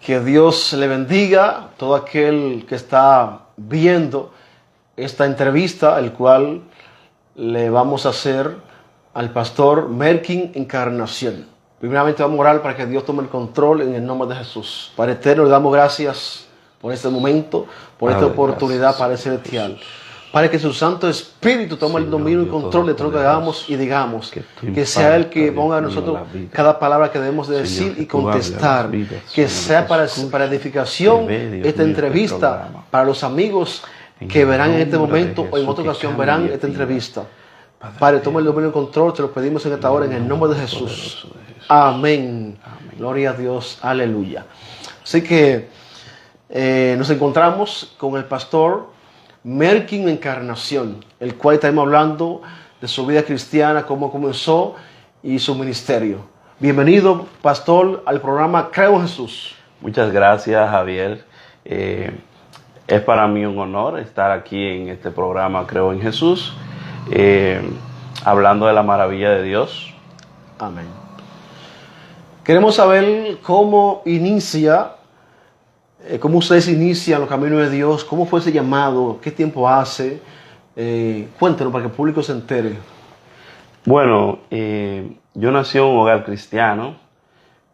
Que Dios le bendiga a todo aquel que está viendo esta entrevista, el cual le vamos a hacer al pastor Merkin Encarnación. Primeramente vamos a orar para que Dios tome el control en el nombre de Jesús. Padre eterno, le damos gracias por este momento, por esta oportunidad, Padre celestial. Para que su Santo Espíritu tome el dominio y control de todo lo que hagamos y digamos. Que sea Él que ponga a nosotros cada palabra que debemos de decir y contestar. Que sea para edificación esta entrevista, para los amigos que verán en este momento o en otra ocasión verán esta entrevista. Padre, toma el dominio y control, te lo pedimos en esta hora en el nombre de Jesús. Amén. Gloria a Dios. Aleluya. Así que nos encontramos con el pastor Merkin Encarnación, el cual estaremos hablando de su vida cristiana, cómo comenzó y su ministerio. Bienvenido, pastor, al programa Creo en Jesús. Muchas gracias, Javier. Es para mí un honor estar aquí en este programa Creo en Jesús, hablando de la maravilla de Dios. Amén. Queremos saber cómo ustedes inician los caminos de Dios, cómo fue ese llamado, qué tiempo hace. Cuéntenos para que el público se entere. Bueno, yo nací en un hogar cristiano.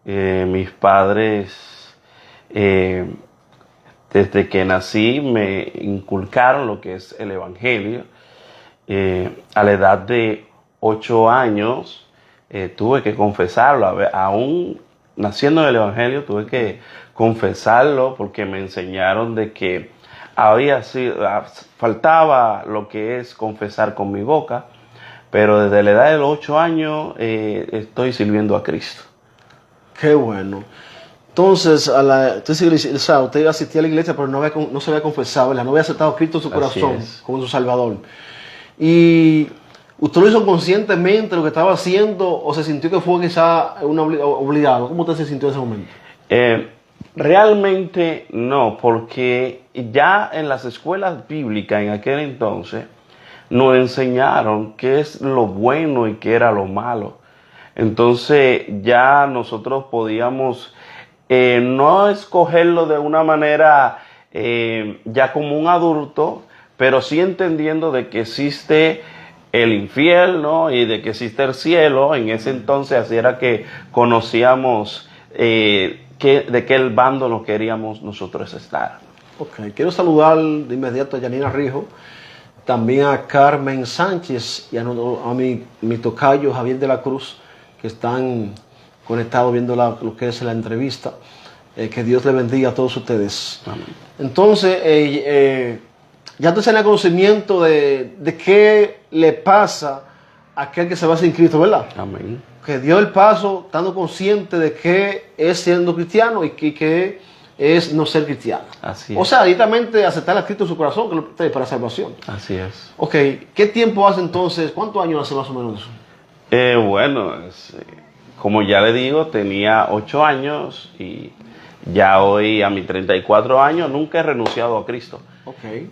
Mis padres, desde que nací, me inculcaron lo que es el Evangelio. A la edad de 8 años, tuve que confesarlo. Aún naciendo en el Evangelio, tuve que confesarlo porque me enseñaron de que faltaba lo que es confesar con mi boca, pero desde la edad de los 8 años estoy sirviendo a Cristo. Qué bueno. Entonces, usted asistía a la iglesia, pero no se había confesado, no había aceptado a Cristo en su corazón como su Salvador. Y ¿usted lo hizo conscientemente lo que estaba haciendo o se sintió que fue quizá obligado? ¿Cómo usted se sintió en ese momento? Realmente no, porque ya en las escuelas bíblicas en aquel entonces nos enseñaron qué es lo bueno y qué era lo malo. Entonces ya nosotros podíamos no escogerlo de una manera ya como un adulto, pero sí entendiendo de que existe el infierno y de que existe el cielo. En ese entonces así era que conocíamos de qué bando nos queríamos nosotros estar. Ok, quiero saludar de inmediato a Yanina Rijo, también a Carmen Sánchez y a mi tocayo Javier de la Cruz, que están conectados viendo lo que es la entrevista. Que Dios le bendiga a todos ustedes. Amén. Entonces, ya tú tienes conocimiento de qué le pasa a aquel que se va sin Cristo, ¿verdad? Amén. Que dio el paso estando consciente de qué es siendo cristiano y qué es no ser cristiano. Así es. O sea, directamente aceptar a Cristo en su corazón, que lo trae para salvación. Así es. Ok, ¿qué tiempo hace entonces? ¿Cuántos años hace más o menos eso? Bueno, como ya le digo, tenía 8 años y ya hoy a mis 34 años nunca he renunciado a Cristo. Okay.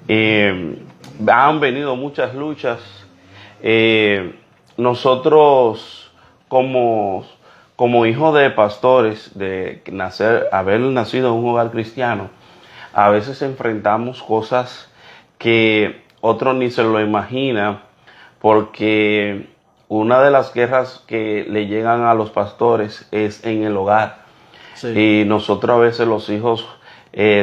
Han venido muchas luchas. Nosotros como hijos de pastores, haber nacido en un hogar cristiano, a veces enfrentamos cosas que otros ni se lo imaginan, porque una de las guerras que le llegan a los pastores es en el hogar. Sí. Y nosotros a veces los hijos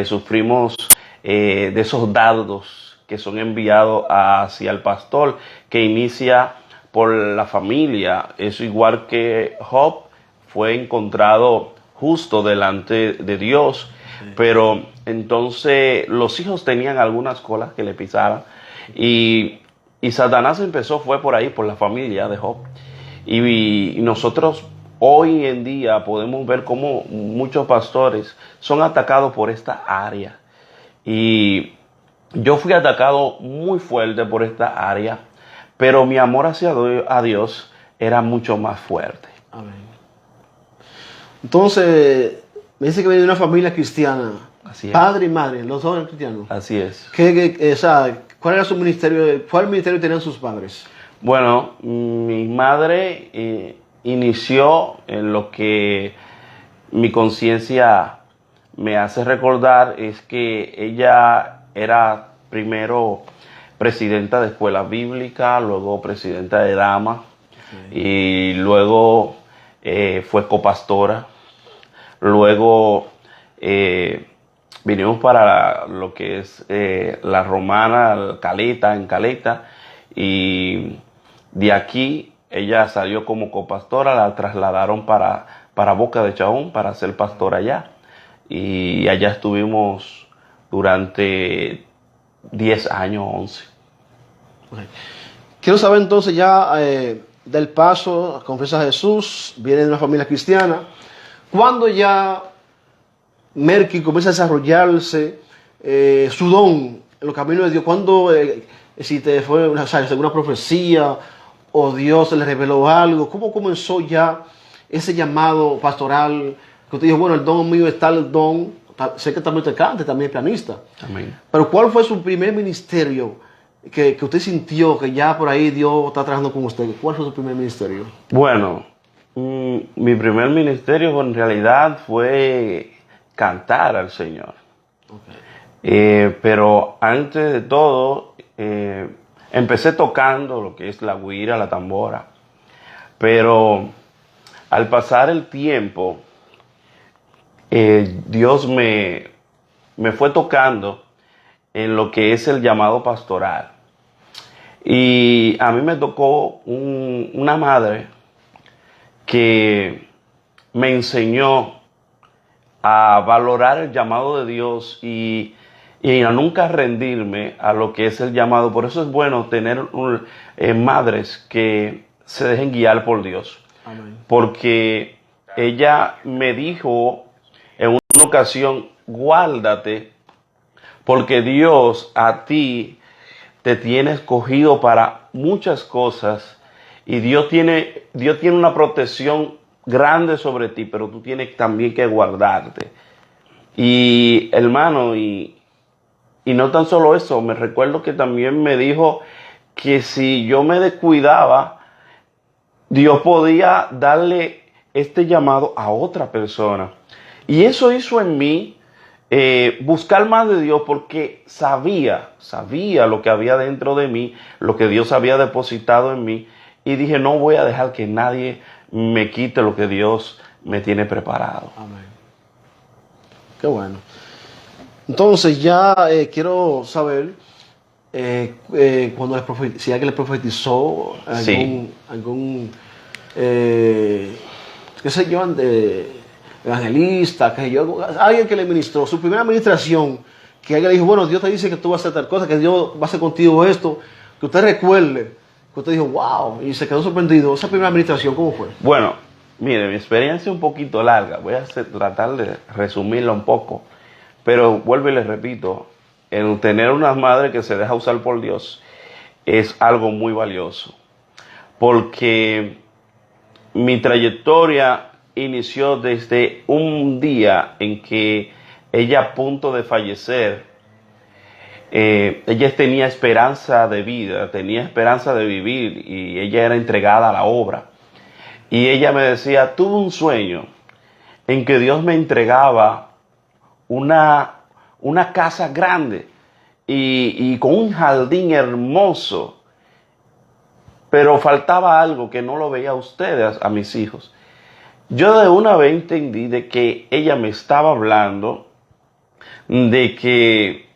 sufrimos de esos dardos que son enviados hacia el pastor, que inicia por la familia. Es igual que Job fue encontrado justo delante de Dios, sí. Pero entonces los hijos tenían algunas colas que le pisaban y Satanás fue por ahí, por la familia de Job. Y nosotros hoy en día podemos ver cómo muchos pastores son atacados por esta área. Y yo fui atacado muy fuerte por esta área, pero mi amor hacia Dios era mucho más fuerte. Amén. Entonces, me dice que viene de una familia cristiana. Así es. Padre y madre, los dos eran cristianos. Así es. ¿Cuál era su ministerio? ¿Cuál ministerio tenían sus padres? Bueno, mi madre inició en lo que mi conciencia me hace recordar es que ella era primero presidenta de escuela bíblica, luego presidenta de damas, y luego fue copastora. Luego vinimos para lo que es la Romana, Caleta, en Caleta, y de aquí ella salió como copastora, la trasladaron para Boca de Chabón para ser pastora allá, y allá estuvimos durante 10 años, 11. Okay. Quiero saber entonces ya del paso, confiesa a Jesús, viene de una familia cristiana. ¿Cuándo ya Merkin comienza a desarrollarse su don en los caminos de Dios? ¿Cuándo, si te fue alguna profecía o Dios le reveló algo? ¿Cómo comenzó ya ese llamado pastoral? Que usted dijo, bueno, el don mío está el don. Sé que también te canta, también es pianista. Amén. Pero ¿cuál fue su primer ministerio que usted sintió que ya por ahí Dios está trabajando con usted? ¿Cuál fue su primer ministerio? Bueno, mi primer ministerio en realidad fue cantar al Señor. Okay. Pero antes de todo, empecé tocando lo que es la güira, la tambora. Pero al pasar el tiempo, Dios me fue tocando en lo que es el llamado pastoral. Y a mí me tocó una madre que me enseñó a valorar el llamado de Dios y a nunca rendirme a lo que es el llamado. Por eso es bueno tener madres que se dejen guiar por Dios. Amén. Porque ella me dijo en una ocasión, guárdate, porque Dios a ti te tiene escogido para muchas cosas y Dios tiene una protección grande sobre ti, pero tú tienes también que guardarte. Y hermano, y no tan solo eso, me recuerdo que también me dijo que si yo me descuidaba, Dios podía darle este llamado a otra persona. Y eso hizo en mí buscar más de Dios, porque sabía lo que había dentro de mí, lo que Dios había depositado en mí, y dije, no voy a dejar que nadie me quite lo que Dios me tiene preparado. Amén. Qué bueno. Entonces ya quiero saber cuando si alguien le profetizó algún qué sé yo, evangelista, alguien que le ministró, su primera administración, que alguien le dijo, bueno, Dios te dice que tú vas a hacer tal cosa, que Dios va a hacer contigo esto, que usted recuerde, que usted dijo, wow, y se quedó sorprendido. Esa primera administración, ¿cómo fue? Bueno, mire, mi experiencia es un poquito larga, voy a tratar de resumirla un poco, pero vuelvo y les repito, el tener una madre que se deja usar por Dios es algo muy valioso, porque mi trayectoria inició desde un día en que ella, a punto de fallecer, ella tenía esperanza de vida, tenía esperanza de vivir, y ella era entregada a la obra. Y ella me decía, tuve un sueño en que Dios me entregaba una casa grande y con un jardín hermoso, pero faltaba algo que no lo veía a ustedes, a mis hijos. Yo de una vez entendí de que ella me estaba hablando de que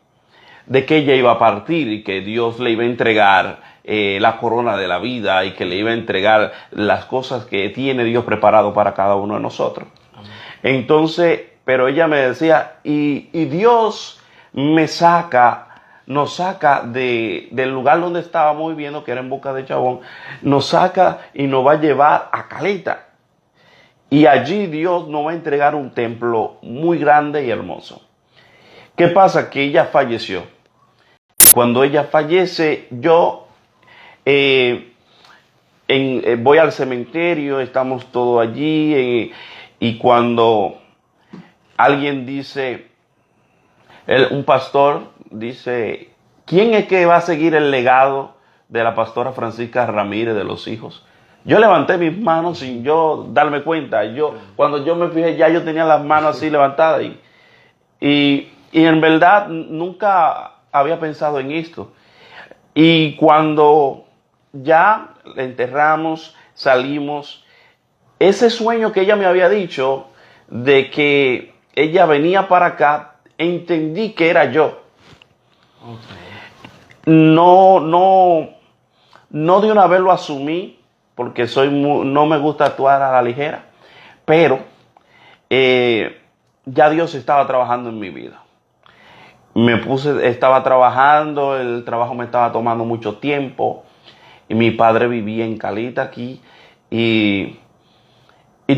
ella iba a partir y que Dios le iba a entregar la corona de la vida y que le iba a entregar las cosas que tiene Dios preparado para cada uno de nosotros. Amén. Entonces, pero ella me decía, y Dios nos saca del lugar donde estábamos viviendo, que era en Boca de Chabón, nos saca y nos va a llevar a Caleta. Y allí Dios nos va a entregar un templo muy grande y hermoso. ¿Qué pasa? Que ella falleció. Cuando ella fallece, yo voy al cementerio, estamos todos allí, y cuando alguien dice, un pastor dice, ¿quién es que va a seguir el legado de la pastora Francisca Ramírez de los hijos? Yo levanté mis manos sin yo darme cuenta. Cuando yo me fijé, ya yo tenía las manos así levantadas, y en verdad nunca había pensado en esto. Y cuando ya la enterramos, salimos, ese sueño que ella me había dicho de que ella venía para acá, entendí que era yo. No de una vez lo asumí, porque no me gusta actuar a la ligera, pero ya Dios estaba trabajando en mi vida. Estaba trabajando, el trabajo me estaba tomando mucho tiempo, y mi padre vivía en Calita aquí, y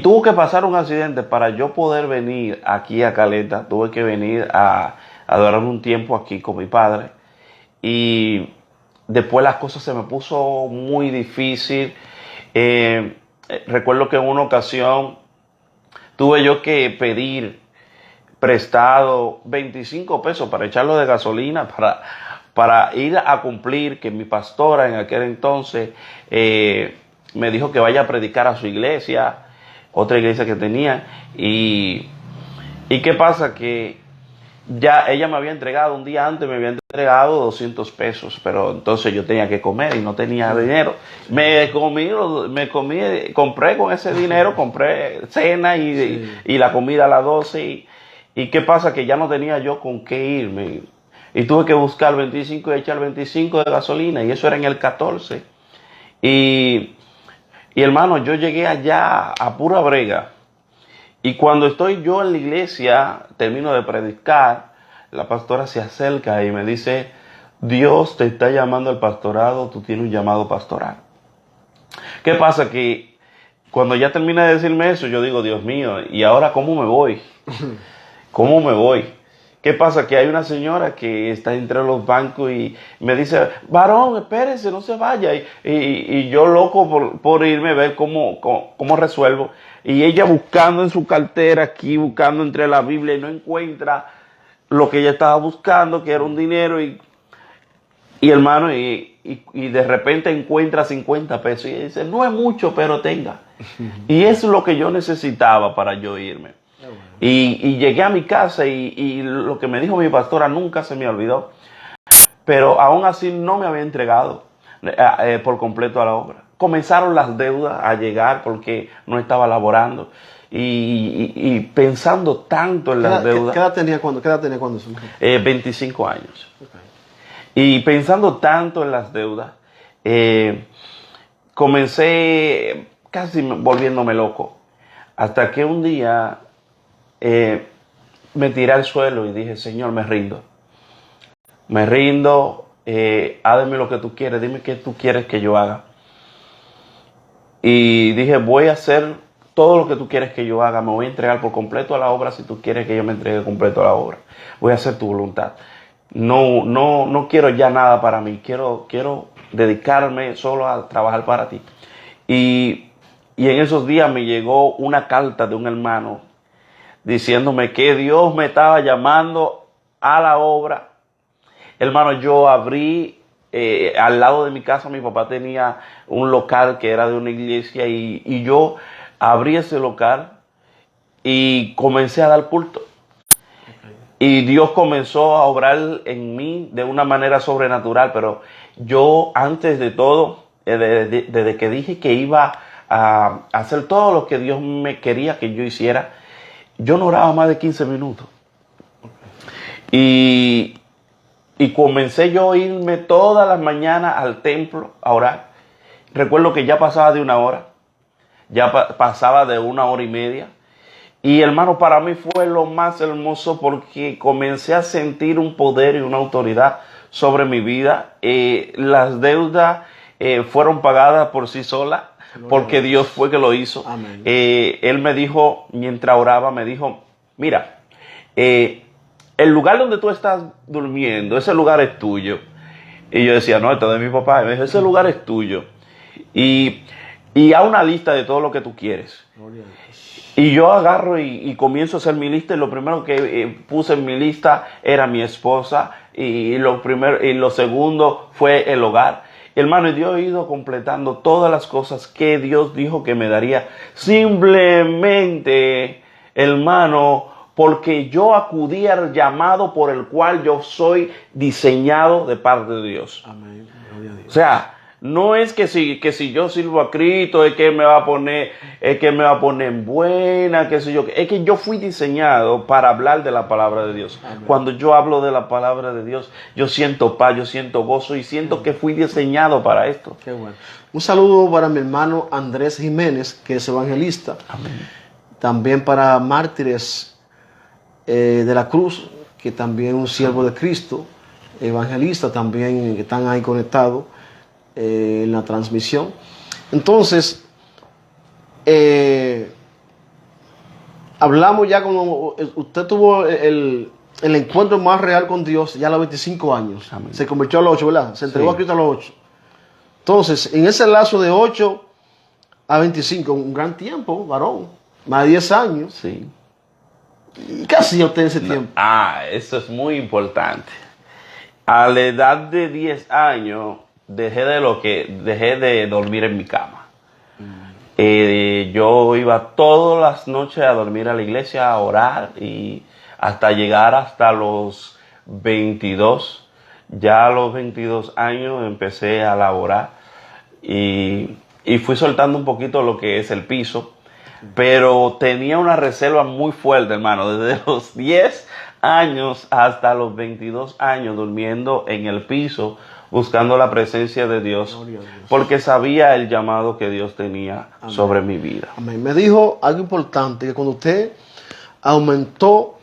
tuvo que pasar un accidente para yo poder venir aquí a Caleta. Tuve que venir a durar un tiempo aquí con mi padre, y después las cosas se me puso muy difícil. Recuerdo que en una ocasión tuve yo que pedir prestado 25 pesos para echarlo de gasolina para ir a cumplir, que mi pastora en aquel entonces me dijo que vaya a predicar a su iglesia, otra iglesia que tenía. Y qué pasa, que ya ella me había entregado, un día antes me había entregado 200 pesos, pero entonces yo tenía que comer y no tenía dinero. Compré con ese dinero, compré cena y la comida a las 12. Y qué pasa, que ya no tenía yo con qué irme. Y tuve que buscar 25 y echar 25 de gasolina, y eso era en el 14. Y hermano, yo llegué allá a pura brega. Y cuando estoy yo en la iglesia, termino de predicar, la pastora se acerca y me dice: Dios te está llamando al pastorado, tú tienes un llamado pastoral. ¿Qué pasa? Que cuando ya termina de decirme eso, yo digo: Dios mío, ¿y ahora cómo me voy? ¿Cómo me voy? ¿Qué pasa? Que hay una señora que está entre los bancos y me dice: varón, espérese, no se vaya. Y yo loco por irme a ver cómo resuelvo. Y ella buscando en su cartera aquí, buscando entre la Biblia, y no encuentra lo que ella estaba buscando, que era un dinero. Y hermano, y de repente encuentra 50 pesos. Y ella dice: no es mucho, pero tenga. Y eso es lo que yo necesitaba para yo irme. Y llegué a mi casa, y lo que me dijo mi pastora nunca se me olvidó. Pero aún así no me había entregado por completo a la obra. Comenzaron las deudas a llegar porque no estaba laborando. Y pensando tanto en las deudas. ¿Qué edad tenía cuando eso? 25 años. Okay. Y pensando tanto en las deudas, comencé casi volviéndome loco. Hasta que un día me tiré al suelo y dije: Señor, me rindo. Me rindo, hazme lo que tú quieres, dime qué tú quieres que yo haga. Y dije: voy a hacer todo lo que tú quieres que yo haga, me voy a entregar por completo a la obra si tú quieres que yo me entregue completo a la obra. Voy a hacer tu voluntad. No quiero ya nada para mí, quiero dedicarme solo a trabajar para ti. Y en esos días me llegó una carta de un hermano diciéndome que Dios me estaba llamando a la obra. Hermano, yo abrí, al lado de mi casa, mi papá tenía un local que era de una iglesia, y yo abrí ese local y comencé a dar culto. Y Dios comenzó a obrar en mí de una manera sobrenatural, pero yo, antes de todo, desde que dije que iba a hacer todo lo que Dios me quería que yo hiciera, yo no oraba más de 15 minutos. Y comencé yo a irme todas las mañanas al templo a orar. Recuerdo que ya pasaba de una hora, ya pasaba de 1 hora y media. Y hermano, para mí fue lo más hermoso, porque comencé a sentir un poder y una autoridad sobre mi vida. Las deudas fueron pagadas por sí solas, porque Dios fue que lo hizo. Amén. Él me dijo, mientras oraba, me dijo: mira, el lugar donde tú estás durmiendo, ese lugar es tuyo. Y yo decía: no, esto es de mi papá. Y me dijo: ese lugar es tuyo. Y haz una lista de todo lo que tú quieres. Y yo agarro y comienzo a hacer mi lista. Y lo primero que puse en mi lista era mi esposa. Y lo segundo fue el hogar. Hermano, y Dios ha ido completando todas las cosas que Dios dijo que me daría. Simplemente, hermano, porque yo acudí al llamado por el cual yo soy diseñado de parte de Dios. Amén. Gloria a Dios. O sea, no es que si yo sirvo a Cristo es que me va a poner, en buena, qué sé yo. Es que yo fui diseñado para hablar de la palabra de Dios. Amén. Cuando yo hablo de la palabra de Dios, yo siento paz, yo siento gozo y siento que fui diseñado para esto. Qué bueno. Un saludo para mi hermano Andrés Jiménez, que es evangelista. Amén. También para Mártires de la Cruz, que también un siervo de Cristo, evangelista también, que están ahí conectados en la transmisión. Entonces, hablamos ya como usted tuvo el encuentro más real con Dios ya a los 25 años. Amén. Se convirtió a los 8, ¿verdad? Se entregó Sí. a Cristo a los 8. Entonces, en ese lazo de 8 a 25, un gran tiempo, varón, más de 10 años. Sí. ¿Y qué hacía usted en ese tiempo? Eso es muy importante. A la edad de 10 años dejé de dormir en mi cama. Yo iba todas las noches a dormir a la iglesia, a orar y hasta llegar hasta los 22. Ya a los 22 años empecé a laborar y fui soltando un poquito lo que es el piso. Pero tenía una reserva muy fuerte, hermano, desde los 10 años hasta los 22 años durmiendo en el piso, buscando la presencia de Dios, Gloria a Dios. porque sabía el llamado que Dios tenía Amén. sobre mi vida. Amén. Me dijo algo importante, que cuando usted aumentó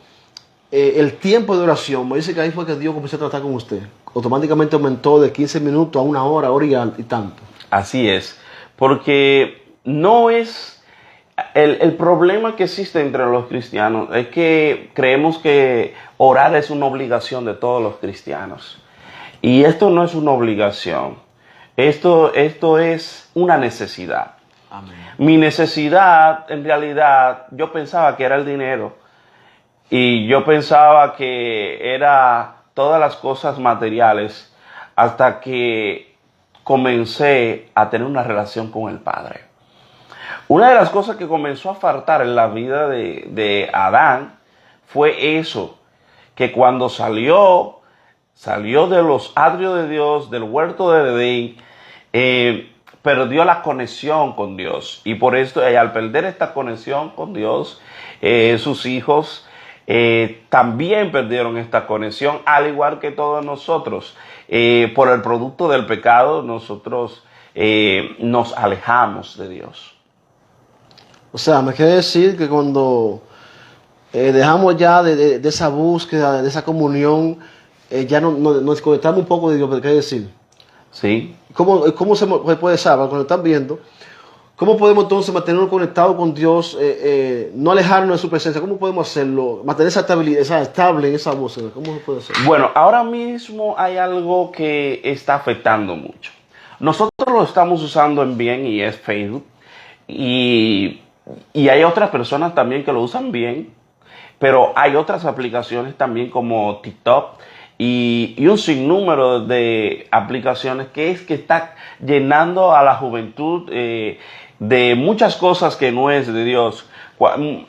el tiempo de oración, me dice que ahí fue que Dios comenzó a tratar con usted. Automáticamente aumentó de 15 minutos a una hora y tanto. Así es, porque no es... El problema que existe entre los cristianos es que creemos que orar es una obligación de todos los cristianos. Y esto no es una obligación. Esto es una necesidad. Amén. Mi necesidad, en realidad, yo pensaba que era el dinero. Y yo pensaba que era todas las cosas materiales hasta que comencé a tener una relación con el Padre. Una de las cosas que comenzó a faltar en la vida de Adán fue eso, que cuando salió de los atrios de Dios, del huerto de Edén, perdió la conexión con Dios. Y por esto, al perder esta conexión con Dios, sus hijos también perdieron esta conexión, al igual que todos nosotros. Por el producto del pecado, nosotros nos alejamos de Dios. O sea, me quiere decir que cuando dejamos ya de esa búsqueda, de esa comunión, ya nos desconectamos un poco de Dios, ¿qué quiere decir? Sí. ¿Cómo se puede saber cuando están viendo? ¿Cómo podemos entonces mantenernos conectados con Dios, no alejarnos de su presencia? ¿Cómo podemos hacerlo? Mantener esa estabilidad, estable en esa búsqueda. ¿Cómo se puede hacer? Bueno, ahora mismo hay algo que está afectando mucho. Nosotros lo estamos usando en bien y es Facebook. Y hay otras personas también que lo usan bien, pero hay otras aplicaciones también como TikTok y un sinnúmero de aplicaciones que está llenando a la juventud de muchas cosas que no es de Dios.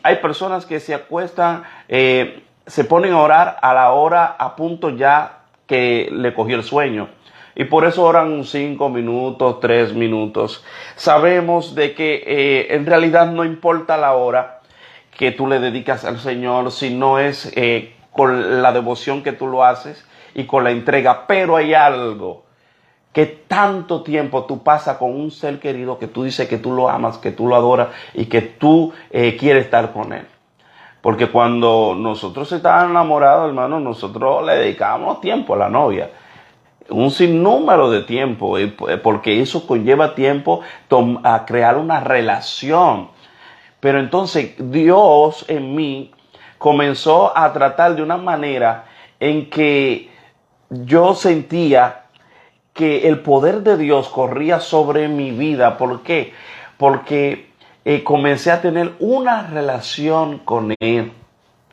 Hay personas que se acuestan, se ponen a orar a la hora a punto ya que le cogió el sueño. Y por eso oran 5 minutos, 3 minutos. Sabemos de que en realidad no importa la hora que tú le dedicas al Señor, si no es con la devoción que tú lo haces y con la entrega. Pero hay algo, que tanto tiempo tú pasas con un ser querido que tú dices que tú lo amas, que tú lo adoras y que tú quieres estar con él. Porque cuando nosotros estábamos enamorados, hermano, nosotros le dedicábamos tiempo a la novia. Un sinnúmero de tiempo, porque eso conlleva tiempo a crear una relación. Pero entonces Dios en mí comenzó a tratar de una manera en que yo sentía que el poder de Dios corría sobre mi vida. ¿Por qué? Porque comencé a tener una relación con Él.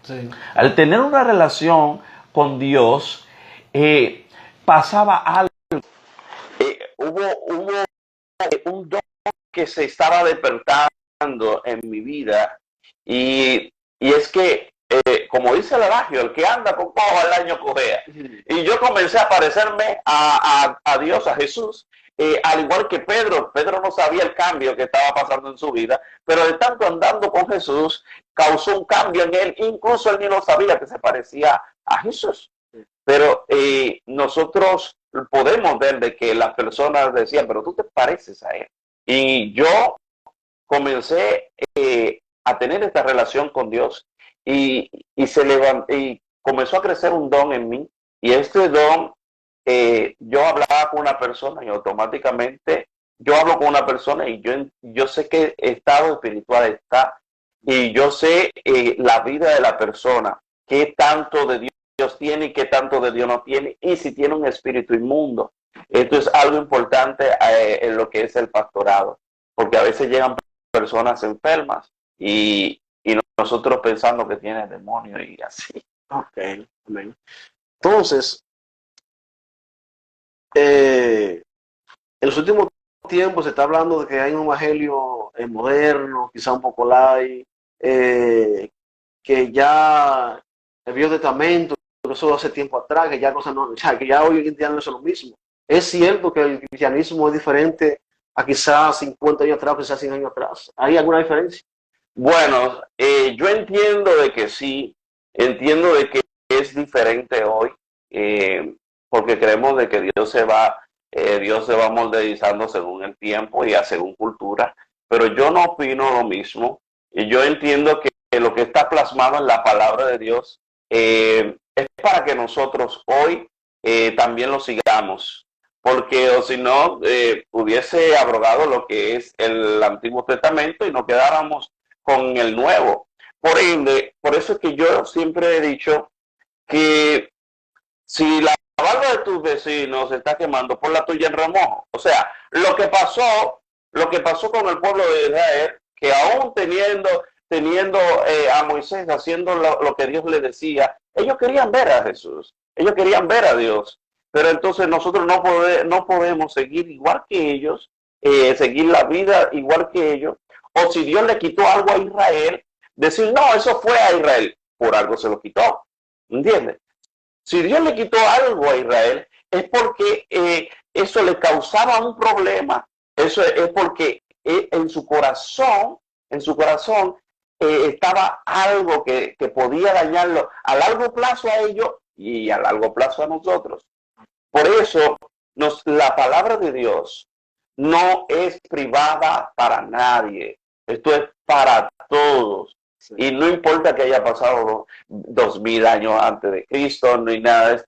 Sí. Al tener una relación con Dios, pasaba algo. Hubo un don que se estaba despertando en mi vida y es que como dice el adagio, el que anda con cojo al año cojea. Y yo comencé a parecerme a Dios, a Jesús, al igual que Pedro. Pedro no sabía el cambio que estaba pasando en su vida, pero de tanto andando con Jesús, causó un cambio en él. Incluso él ni lo sabía que se parecía a Jesús. Pero nosotros podemos ver de que las personas decían, pero tú te pareces a él. Y yo comencé a tener esta relación con Dios y se levantó y comenzó a crecer un don en mí. Y este don, yo hablaba con una persona y automáticamente yo hablo con una persona y yo sé qué estado espiritual está y yo sé la vida de la persona, qué tanto de Dios tiene y qué tanto de Dios no tiene, y si tiene un espíritu inmundo. Esto es algo importante en lo que es el pastorado, porque a veces llegan personas enfermas y nosotros pensando que tiene demonio y así. Ok, amén. Entonces, en los últimos tiempos se está hablando de que hay un evangelio moderno, quizá un poco light, que ya el Viejo Testamento, eso hace tiempo atrás, que ya cosas no, o sea, que ya hoy en día no es lo mismo. Es cierto que el cristianismo es diferente a quizás 50 años atrás, quizás 100 años atrás. ¿Hay alguna diferencia? Bueno, yo entiendo de que sí, entiendo de que es diferente hoy, porque creemos de que Dios se va moldeando según el tiempo y a según cultura, pero yo no opino lo mismo, y yo entiendo que lo que está plasmado en la palabra de Dios es para que nosotros hoy también lo sigamos, porque o si no, hubiese abrogado lo que es el Antiguo Testamento y nos quedáramos con el nuevo. Por ende, por eso es que yo siempre he dicho que si la barba de tus vecinos se está quemando, pon la tuya en remojo. O sea, lo que pasó con el pueblo de Israel, que aún teniendo a Moisés haciendo lo que Dios le decía, ellos querían ver a Jesús, ellos querían ver a Dios. Pero entonces nosotros no podemos seguir igual que ellos, seguir la vida igual que ellos. O si Dios le quitó algo a Israel, decir, no, eso fue a Israel, por algo se lo quitó. ¿Entiendes? Si Dios le quitó algo a Israel, es porque eso le causaba un problema. Eso es porque en su corazón estaba algo que podía dañarlo a largo plazo a ellos y a largo plazo a nosotros. Por eso, la palabra de Dios no es privada para nadie. Esto es para todos. Sí. Y no importa que haya pasado 2000 años antes de Cristo, ni nada de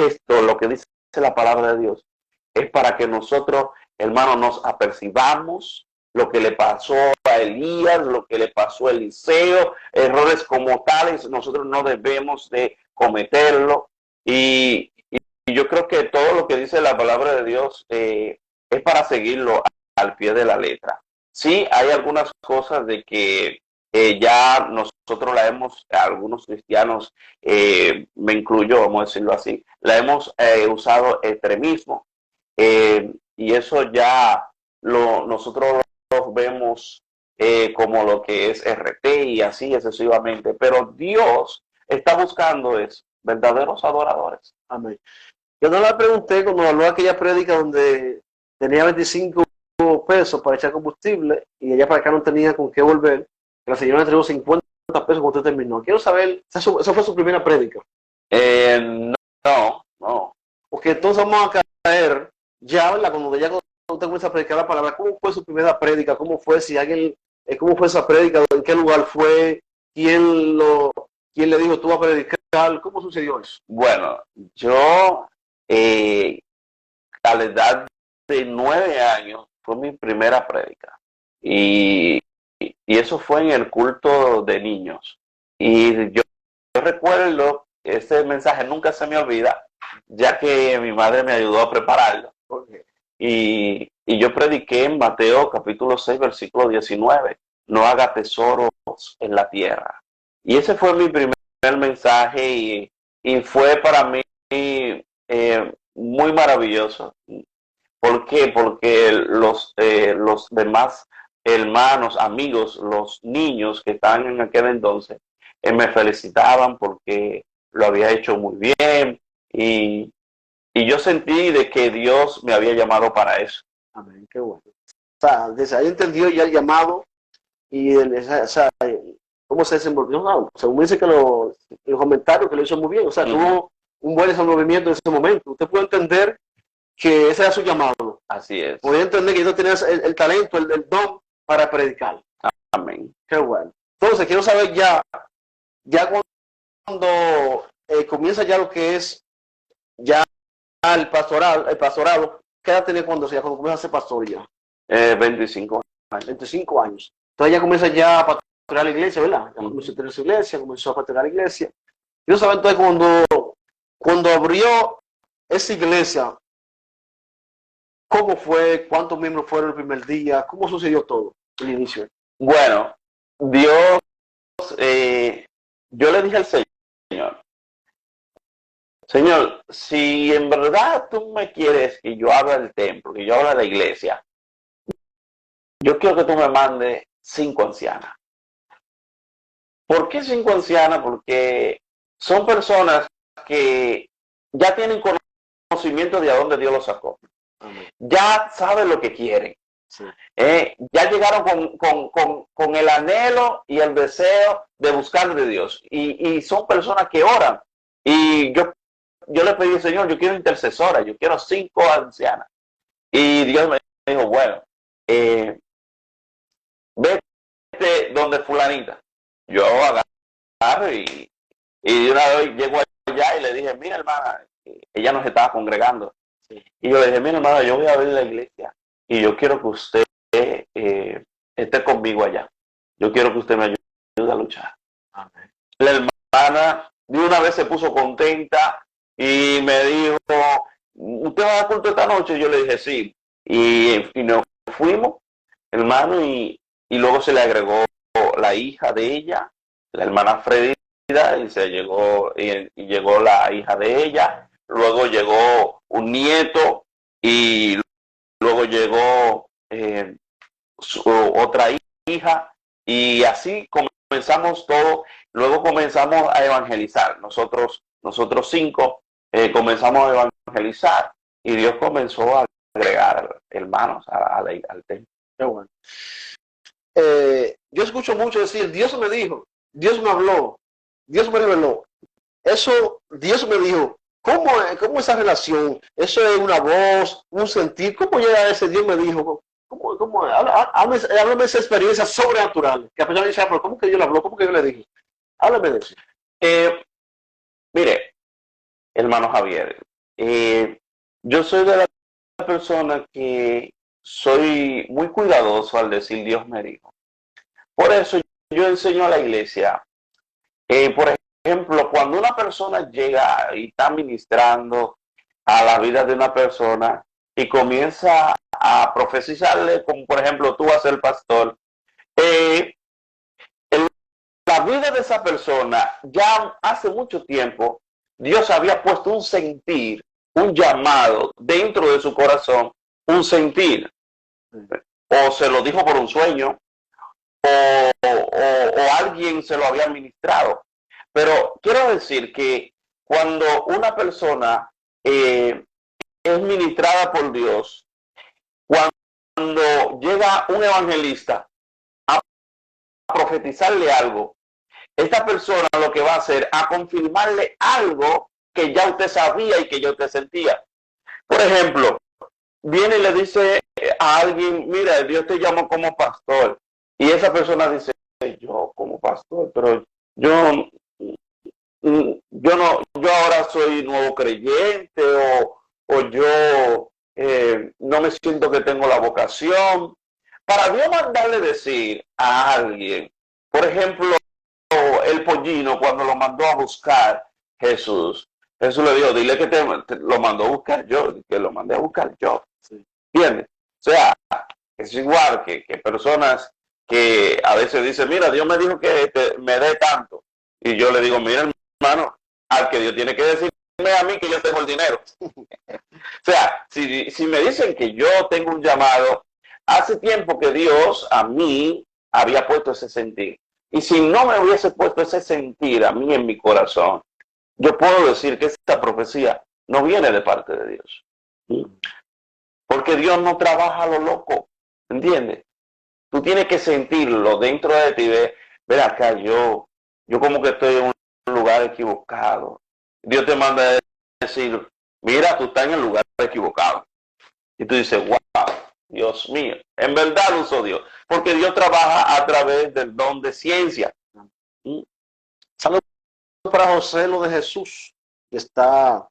esto. Lo que dice la palabra de Dios es para que nosotros, hermanos, nos apercibamos lo que le pasó a Elías, lo que le pasó a Eliseo, errores como tales, nosotros no debemos de cometerlo. Y yo creo que todo lo que dice la palabra de Dios es para seguirlo al pie de la letra. Sí, hay algunas cosas de que ya nosotros algunos cristianos, me incluyo, vamos a decirlo así, la hemos usado extremismo, y eso ya nosotros lo vemos como lo que es RT y así excesivamente, pero Dios está buscando verdaderos adoradores. Amén. Yo no la pregunté cuando habló aquella prédica donde tenía 25 pesos para echar combustible y ella para acá no tenía con qué volver. La señora entregó 50 pesos cuando usted terminó. Quiero saber, ¿eso fue su primera prédica? No. Porque entonces vamos a caer ya, ¿verdad? Cuando usted comienza a predicar la palabra, ¿cómo fue su primera prédica? ¿Cómo fue? Si alguien, ¿cómo fue esa prédica? ¿En qué lugar fue? ¿Quién le dijo tú vas a predicar? ¿Cómo sucedió eso? Bueno, yo a la edad de 9 años fue mi primera prédica y eso fue en el culto de niños. Y yo recuerdo, ese mensaje nunca se me olvida, ya que mi madre me ayudó a prepararlo. Okay. Y yo prediqué en Mateo capítulo 6, versículo 19, no haga tesoros en la tierra. Y ese fue mi primer mensaje y fue para mí muy maravilloso. ¿Por qué? Porque los demás hermanos, amigos, los niños que estaban en aquel entonces, me felicitaban porque lo había hecho muy bien y, y yo sentí de que Dios me había llamado para eso. Amén, qué bueno. O sea, desde ahí entendió ya el llamado y o sea, cómo se desenvolvió. No, según dice que los comentarios que lo hizo muy bien, o sea, tuvo un buen desenvolvimiento en ese momento. Usted puede entender que ese era su llamado. Así es. Podía entender que yo tenía el talento, el don para predicar. Amén. Qué bueno. Entonces, quiero saber ya cuando comienza ya lo que es ya el pastorado, ¿qué edad tenía cuando comienza a ser pastor ya? 25 años. 25 años. Entonces ya comienza ya a pastorear la iglesia, ¿verdad? Ya comenzó a tener su iglesia, comenzó a pastorear la iglesia. Quiero saber entonces cuando abrió esa iglesia, ¿cómo fue? ¿Cuántos miembros fueron el primer día? ¿Cómo sucedió todo el inicio? Bueno, Dios, yo le dije al Señor, si en verdad tú me quieres que yo abra el templo, que yo abra la iglesia, yo quiero que tú me mandes 5 ancianas. ¿Por qué 5 ancianas? Porque son personas que ya tienen conocimiento de a dónde Dios los sacó. Amén. Ya saben lo que quieren. Sí. Ya llegaron con el anhelo y el deseo de buscar de Dios. Y son personas que oran. Y yo le pedí, Señor, yo quiero intercesora, yo quiero 5 ancianas. Y Dios me dijo, bueno, vete donde fulanita. Yo agarro y de una vez llego allá y le dije, mira hermana, ella nos estaba congregando. Sí. Y yo le dije, mira hermana, yo voy a abrir la iglesia y yo quiero que usted esté conmigo allá. Yo quiero que usted me ayude a luchar. Amén. La hermana de una vez se puso contenta y me dijo, ¿usted va a dar culto esta noche? Yo le dije, sí. Y nos fuimos, hermano, y luego se le agregó la hija de ella, la hermana Freddy, y llegó la hija de ella, luego llegó un nieto y luego llegó otra hija y así comenzamos todo. Luego comenzamos a evangelizar. Nosotros 5 comenzamos a evangelizar y Dios comenzó a agregar hermanos al templo. Qué bueno. Yo escucho mucho decir, Dios me dijo, Dios me habló, Dios me reveló. Eso, Dios me dijo, ¿cómo esa relación? Eso es una voz, un sentir. ¿Cómo llega ese Dios me dijo? Háblame de esa experiencia sobrenatural. Que a pesar de decir, pero ¿cómo que Dios le habló? ¿Cómo que yo le dije? Háblame de eso. Mire, hermano Javier, yo soy de la persona que soy muy cuidadoso al decir Dios me dijo. Por eso yo enseño a la iglesia, por ejemplo, cuando una persona llega y está ministrando a la vida de una persona y comienza a profetizarle, como por ejemplo tú vas a ser pastor, la vida de esa persona ya hace mucho tiempo Dios había puesto un sentir, un llamado dentro de su corazón, un sentir. O se lo dijo por un sueño, o alguien se lo había ministrado. Pero quiero decir que cuando una persona es ministrada por Dios, cuando llega un evangelista a profetizarle algo, esta persona lo que va a hacer a confirmarle algo que ya usted sabía y que ya usted sentía. Por ejemplo, viene y le dice a alguien, mira, Dios te llamó como pastor. Y esa persona dice, yo como pastor, pero yo ahora soy nuevo creyente o yo no me siento que tengo la vocación. Para Dios mandarle decir a alguien, por ejemplo, el pollino cuando lo mandó a buscar Jesús le dijo, dile que te lo mandó a buscar yo, que lo mandé a buscar yo. Sí. ¿Entiendes? O sea, es igual que personas que a veces dicen, mira, Dios me dijo que me dé tanto. Y yo le digo, mira, hermano, al que Dios tiene que decirme a mí que yo tengo el dinero. O sea, si me dicen que yo tengo un llamado, hace tiempo que Dios a mí había puesto ese sentir. Y si no me hubiese puesto ese sentir a mí en mi corazón, yo puedo decir que esta profecía no viene de parte de Dios. Porque Dios no trabaja a lo loco, ¿entiendes? Tú tienes que sentirlo dentro de ti, ver acá, yo como que estoy en un lugar equivocado. Dios te manda a decir, mira, tú estás en el lugar equivocado. Y tú dices, wow, Dios mío, en verdad lo usó Dios. Porque Dios trabaja a través del don de ciencia. Saludos para José, lo de Jesús, que está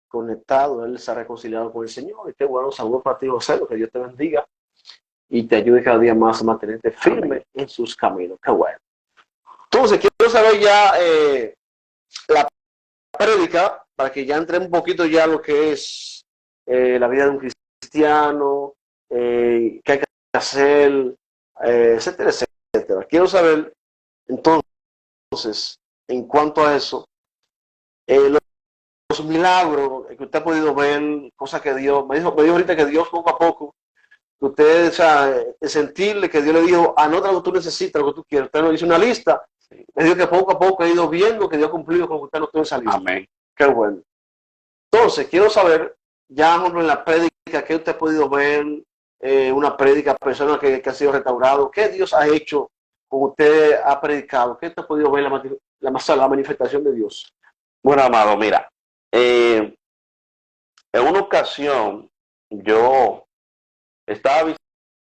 conectado, él se ha reconciliado con el Señor. Y qué bueno, saludos para ti, José, que Dios te bendiga y te ayude cada día más a mantenerte firme en sus caminos. Qué bueno. Entonces, quiero saber ya la prédica, para que ya entre un poquito ya lo que es la vida de un cristiano, qué hay que hacer, etcétera, etcétera. Quiero saber, entonces, en cuanto a eso, los milagros que usted ha podido ver, cosas que Dios, me dijo ahorita que Dios poco a poco, que usted, o sea, sentirle que Dios le dijo, anota lo que tú necesitas, lo que tú quieres. Usted nos hizo una lista, le dijo que poco a poco ha ido viendo que Dios ha cumplido con lo que usted no tuvo esa lista. Amén. Qué bueno. Entonces, quiero saber, ya en la prédica, que usted ha podido ver, una prédica, personas que han sido restaurados, qué Dios ha hecho, como usted ha predicado, qué usted ha podido ver la manifestación de Dios. Bueno, amado, mira, en una ocasión yo estaba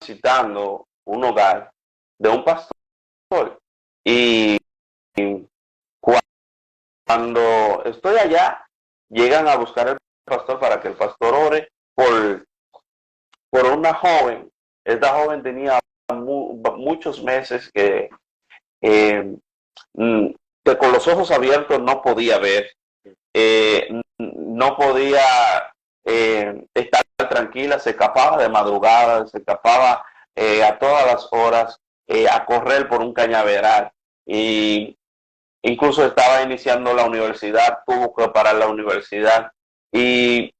visitando un hogar de un pastor y cuando estoy allá, llegan a buscar al pastor para que el pastor ore por una joven. Esta joven tenía muchos meses que con los ojos abiertos no podía ver, no podía estar tranquila, se escapaba de madrugada, se escapaba a todas las horas a correr por un cañaveral y incluso estaba iniciando la universidad, tuvo que parar la universidad. ¿Y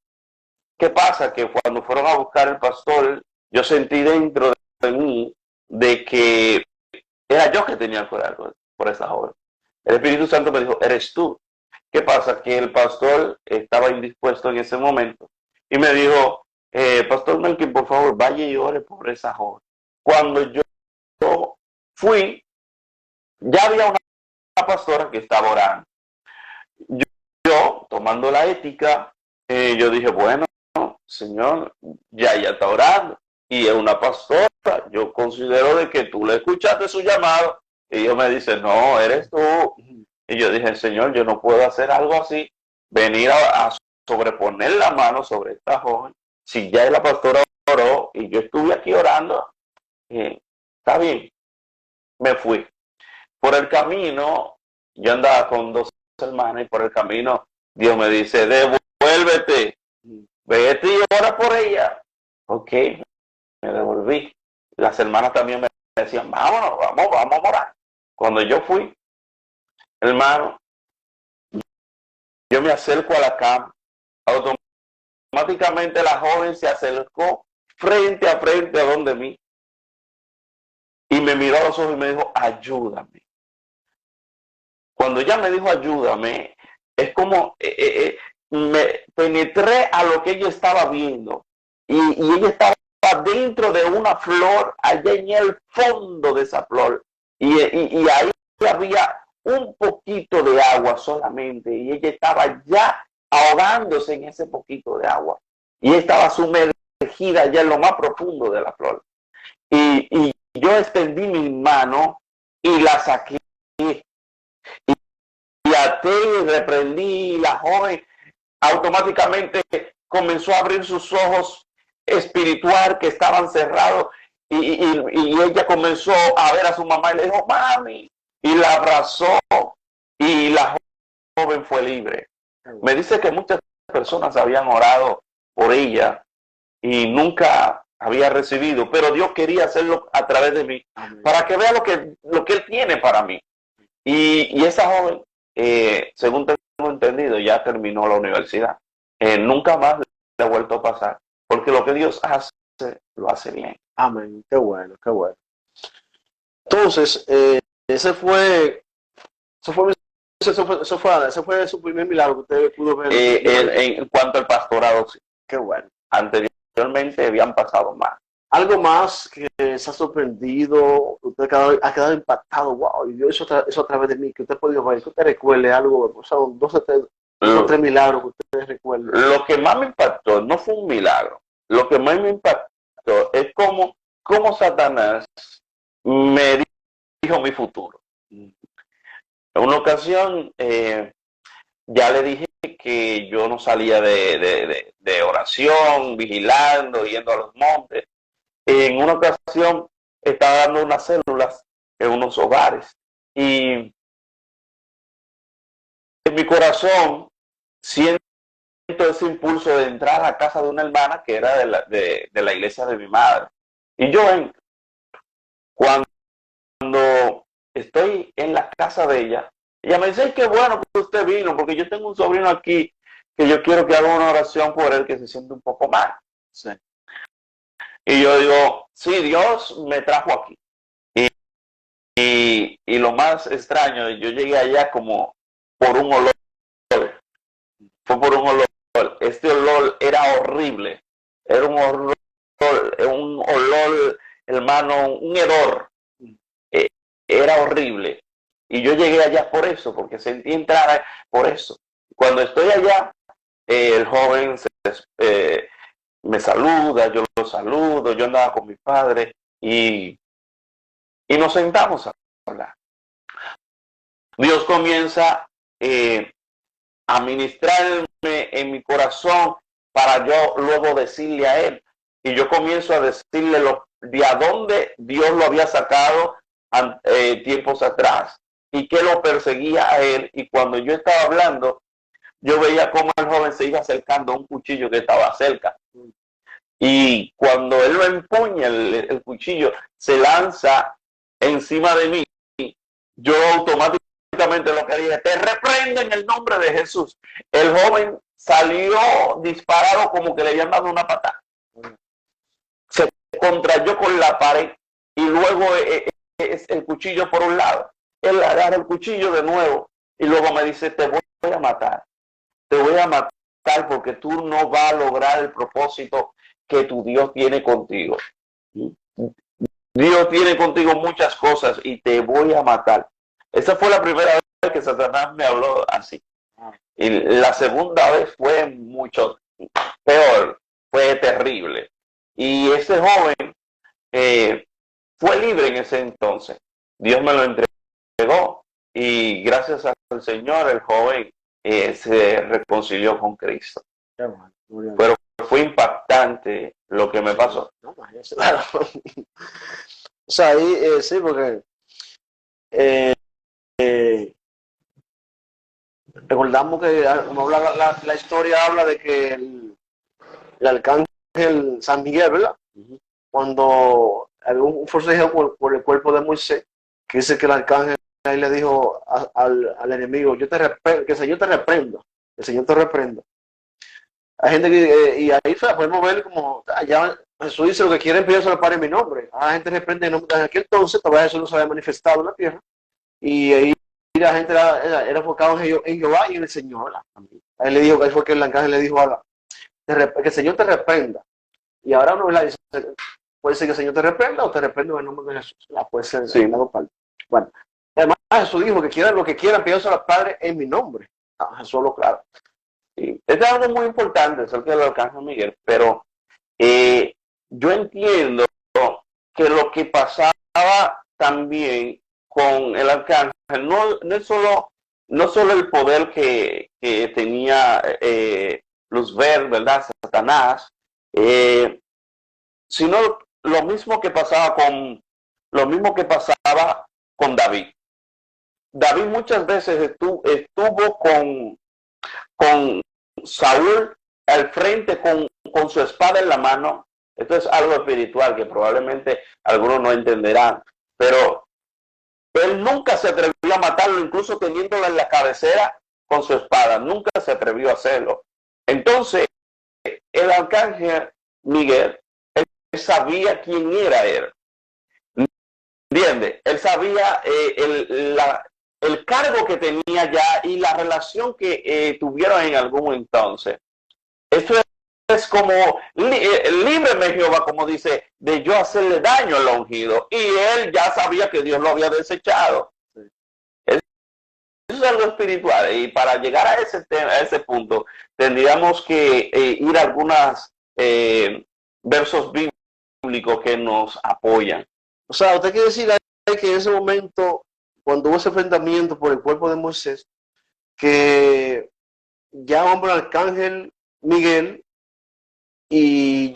qué pasa? Que cuando fueron a buscar el pastor, yo sentí dentro de mí de que era yo que tenía que orar por esa joven. El Espíritu Santo me dijo, eres tú. ¿Qué pasa? Que el pastor estaba indispuesto en ese momento y me dijo, Pastor Melkin, por favor, vaya y ore por esa joven. Cuando yo fui, ya había una pastora que estaba orando. Yo tomando la ética, yo dije, bueno, Señor, ya ella está orando y es una pastora. Yo considero de que tú le escuchaste su llamado. Y Dios me dice, no, eres tú. Y yo dije, Señor, yo no puedo hacer algo así, venir a sobreponer la mano sobre esta joven. Si ya la pastora oró y yo estuve aquí orando, está bien, me fui. Por el camino, yo andaba con dos hermanas y por el camino Dios me dice, devuélvete, vete y ora por ella. Ok, me devolví. Las hermanas también me decían, vámonos, vamos a orar. Cuando yo fui, hermano, yo me acerco a la cama, automáticamente la joven se acercó frente a donde mí y me miró a los ojos y me dijo, ayúdame. Cuando ella me dijo, ayúdame, es como me penetré a lo que ella estaba viendo y ella estaba dentro de una flor, allá en el fondo de esa flor y ahí había un poquito de agua solamente y ella estaba ya ahogándose en ese poquito de agua y estaba sumergida ya en lo más profundo de la flor y yo extendí mi mano y la saqué y até y reprendí y la joven automáticamente comenzó a abrir sus ojos espiritual que estaban cerrados y ella comenzó a ver a su mamá y le dijo, mami, y la abrazó y la joven fue libre. Me dice que muchas personas habían orado por ella y nunca había recibido, pero Dios quería hacerlo a través de mí, para que vea lo que Él tiene para mí. Y esa joven, según tengo entendido, ya terminó la universidad. Nunca más le ha vuelto a pasar, porque lo que Dios hace, lo hace bien. Amén, qué bueno, qué bueno. Entonces, ese fue, eso fue, eso fue su primer milagro que usted pudo ver. En cuanto al pastorado, sí. Qué bueno. Anteriormente habían pasado más. Algo más que se ha sorprendido, usted ha quedado impactado, wow, y Dios eso a través de mí, que usted ha podido ver, que usted recuerde algo, o sea, dos o tres milagros que usted recuerde. Lo que más me impactó no fue un milagro, lo que más me impactó es cómo Satanás me dijo mi futuro. En una ocasión ya le dije que yo no salía de oración, vigilando, yendo a los montes. En una ocasión estaba dando unas células en unos hogares y en mi corazón siento ese impulso de entrar a la casa de una hermana que era de la iglesia de mi madre. Y yo entro. Cuando estoy en la casa de ella me dice, qué bueno que usted vino, porque yo tengo un sobrino aquí que yo quiero que haga una oración por él que se siente un poco mal. Sí. Y yo digo, sí, Dios me trajo aquí. Y lo más extraño, yo llegué allá como por un olor. Fue por un olor. Este olor era horrible. Era un olor, hermano, un hedor. Era horrible. Y yo llegué allá por eso, porque sentí entrar por eso. Cuando estoy allá, el joven me saluda, yo lo saludo, yo andaba con mi padre y nos sentamos a hablar. Dios comienza a ministrarme en mi corazón para yo luego decirle a él. Y yo comienzo a decirle de a dónde Dios lo había sacado tiempos atrás y que lo perseguía a él. Y cuando yo estaba hablando, yo veía cómo el joven se iba acercando a un cuchillo que estaba cerca. Y cuando él lo empuña, el cuchillo se lanza encima de mí, yo automáticamente lo que dije, te reprendo en el nombre de Jesús. El joven salió disparado como que le habían dado una patada. Se contrayó con la pared y luego es el cuchillo por un lado. Él agarra el cuchillo de nuevo y luego me dice, te voy a matar. Te voy a matar porque tú no vas a lograr el propósito que tu Dios tiene contigo. Dios tiene contigo muchas cosas y te voy a matar. Esa fue la primera vez que Satanás me habló así. Y la segunda vez fue mucho peor, fue terrible. Y ese joven fue libre en ese entonces. Dios me lo entregó y gracias al Señor el joven se reconcilió con Cristo. Pero fue impactante lo que me pasó. Claro. O sea, ahí sí, porque recordamos que como habla la historia habla de que el arcángel San Miguel, ¿verdad? Cuando había un forcejeo por el cuerpo de Moisés, que dice que el arcángel ahí le dijo al enemigo, que el Señor te reprenda, el Señor te reprenda. Hay gente que, y ahí podemos ver como, ya Jesús dice lo que quieren pedir se lo pare en mi nombre. La gente reprende en aquel entonces, todavía Jesús no se había manifestado en la tierra, y ahí la gente era enfocada en Jehová y en el Señor. Ahí le dijo, ahí fue que el arcángel le dijo que el Señor te reprenda. Y ahora uno dice, puede ser que el Señor te reprenda o te reprenda en el nombre de Jesús. Puede ser sí. Bueno, además Jesús dijo que quieran lo que quieran, pídanse a los padres en mi nombre. Jesús lo claro. Sí. Esto es algo muy importante, es el que lo alcanza Miguel, pero yo entiendo que lo que pasaba también con el arcángel no es solo el poder que tenía Luzbel, ¿verdad? Satanás, sino lo mismo que pasaba con David. David muchas veces estuvo con Saúl al frente con su espada en la mano. Esto es algo espiritual que probablemente algunos no entenderán, pero él nunca se atrevió a matarlo, incluso teniéndolo en la cabecera con su espada, nunca se atrevió a hacerlo. Entonces, el arcángel Miguel, él sabía quién era él. ¿entiendes? Él sabía el cargo que tenía ya y la relación que tuvieron en algún entonces. Eso es como, líbreme Jehová, como dice, de yo hacerle daño al ungido. Y él ya sabía que Dios lo había desechado. Eso es algo espiritual. Y para llegar a ese tema, a ese punto, tendríamos que ir a algunos versos bíblicos que nos apoyan. O sea, usted quiere decir ahí que en ese momento, cuando hubo ese enfrentamiento por el cuerpo de Moisés, que ya hombre arcángel Miguel y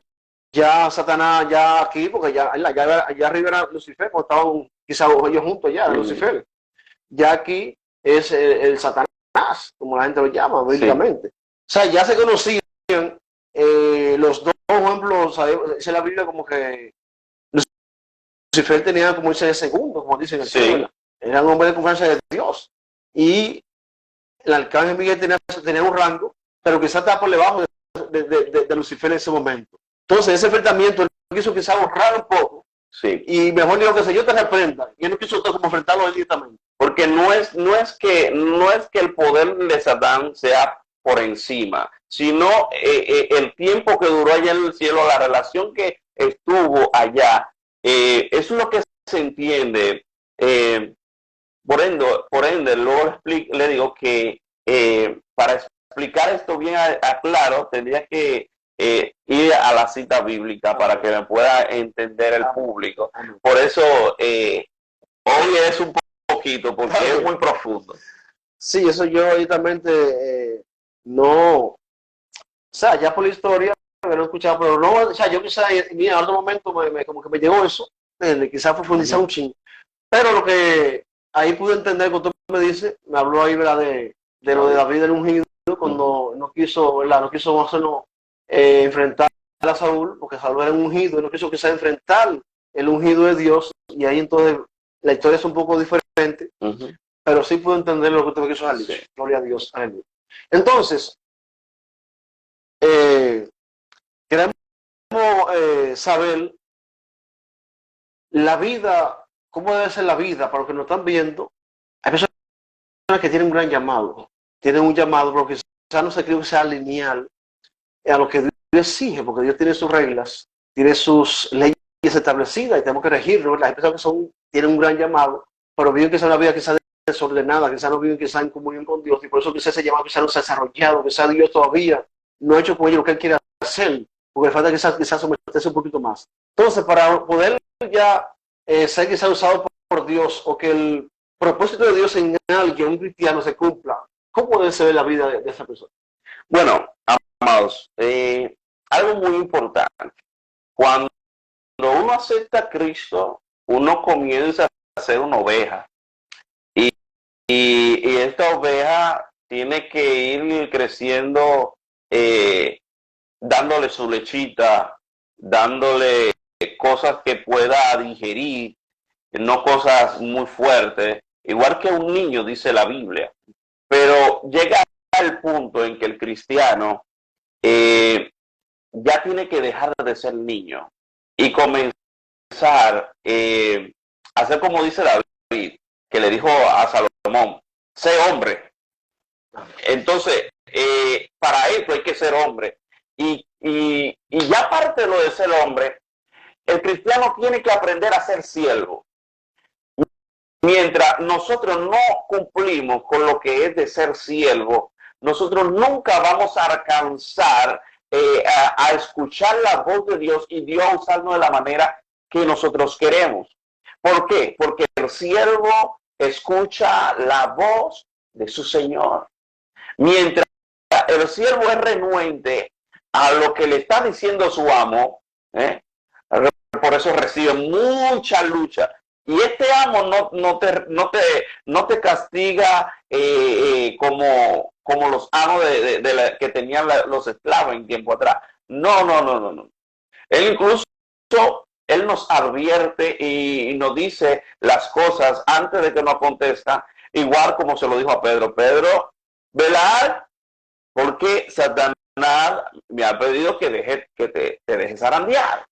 ya Satanás ya aquí, porque ya arriba era Lucifer, porque estaban quizás ellos juntos ya, Lucifer. Ya aquí es el Satanás, como la gente lo llama bíblicamente. O sea, ya se conocían los dos ejemplos, dice la Biblia como que Lucifer tenía, como dice, de segundo, como dicen en el cielo. Era un hombre de confianza de Dios. Y el arcángel Miguel tenía un rango, pero quizás estaba por debajo de Lucifer en ese momento. Entonces, ese enfrentamiento, él quiso quizás borrar un poco. Sí. Y mejor digo que yo te reprenda. Y él no quiso como enfrentarlo directamente. Porque no es que el poder de Satán sea por encima, sino el tiempo que duró allá en el cielo, la relación que estuvo allá. Eso es lo que se entiende. Por ende, luego le digo que para explicar esto bien claro, tendría que ir a la cita bíblica para que me pueda entender el público. Por eso hoy es un poquito, porque es muy profundo. Sí, eso yo directamente no, o sea, ya por la historia me lo he escuchado, pero no, o sea, yo quizás en otro momento como que me llegó eso, quizás profundizar un chingo. Pero lo que ahí pude entender cuando tú me dices, me habló ahí, ¿verdad? De lo de David el ungido, cuando no quiso, ¿verdad? No quiso hacerlo, enfrentar a Saúl, porque Saúl era un ungido, y no quiso quizás enfrentar el ungido de Dios, y ahí entonces la historia es un poco diferente, pero sí pude entender lo que usted me quiso decir. Sí. Gloria a Dios. Aleluya. Entonces, queremos saber la vida, cómo debe ser la vida para los que nos están viendo. Hay personas que tienen un gran llamado, porque quizás no se cree que sea lineal a lo que Dios exige, porque Dios tiene sus reglas, tiene sus leyes establecidas y tenemos que regirlo. Las personas que tienen un gran llamado, pero viven quizás una vida quizás desordenada, quizás no viven quizás en comunión con Dios, y por eso quizás ese llamado quizás no se ha desarrollado, quizás Dios todavía no ha hecho con ellos lo que Él quiere hacer, porque le falta quizás someterse un poquito más. Entonces, para poder ya ser quizás usado por Dios, o que el propósito de Dios en alguien, un cristiano, se cumpla, ¿cómo debe ser la vida de esa persona? Bueno, amados, algo muy importante. Cuando uno acepta a Cristo, uno comienza a ser una oveja. Y esta oveja tiene que ir creciendo, dándole su lechita, dándole cosas que pueda digerir, no cosas muy fuertes, igual que un niño, dice la Biblia. Pero llega al punto en que el cristiano ya tiene que dejar de ser niño y comenzar a hacer como dice David, que le dijo a Salomón, sé hombre. Entonces, para eso hay que ser hombre. Y ya parte de lo de ser hombre, el cristiano tiene que aprender a ser siervo. Mientras nosotros no cumplimos con lo que es de ser siervo, nosotros nunca vamos a alcanzar a escuchar la voz de Dios y Dios a usarnos de la manera que nosotros queremos. ¿Por qué? Porque el siervo escucha la voz de su Señor. Mientras el siervo es renuente a lo que le está diciendo su amo, por eso recibe mucha lucha. Y este amo no te castiga como los amos que tenían los esclavos en tiempo atrás. No. Él incluso, él nos advierte y nos dice las cosas antes de que nos contesta, igual como se lo dijo a Pedro. Pedro, velad, porque Satanás me ha pedido que te dejes zarandear.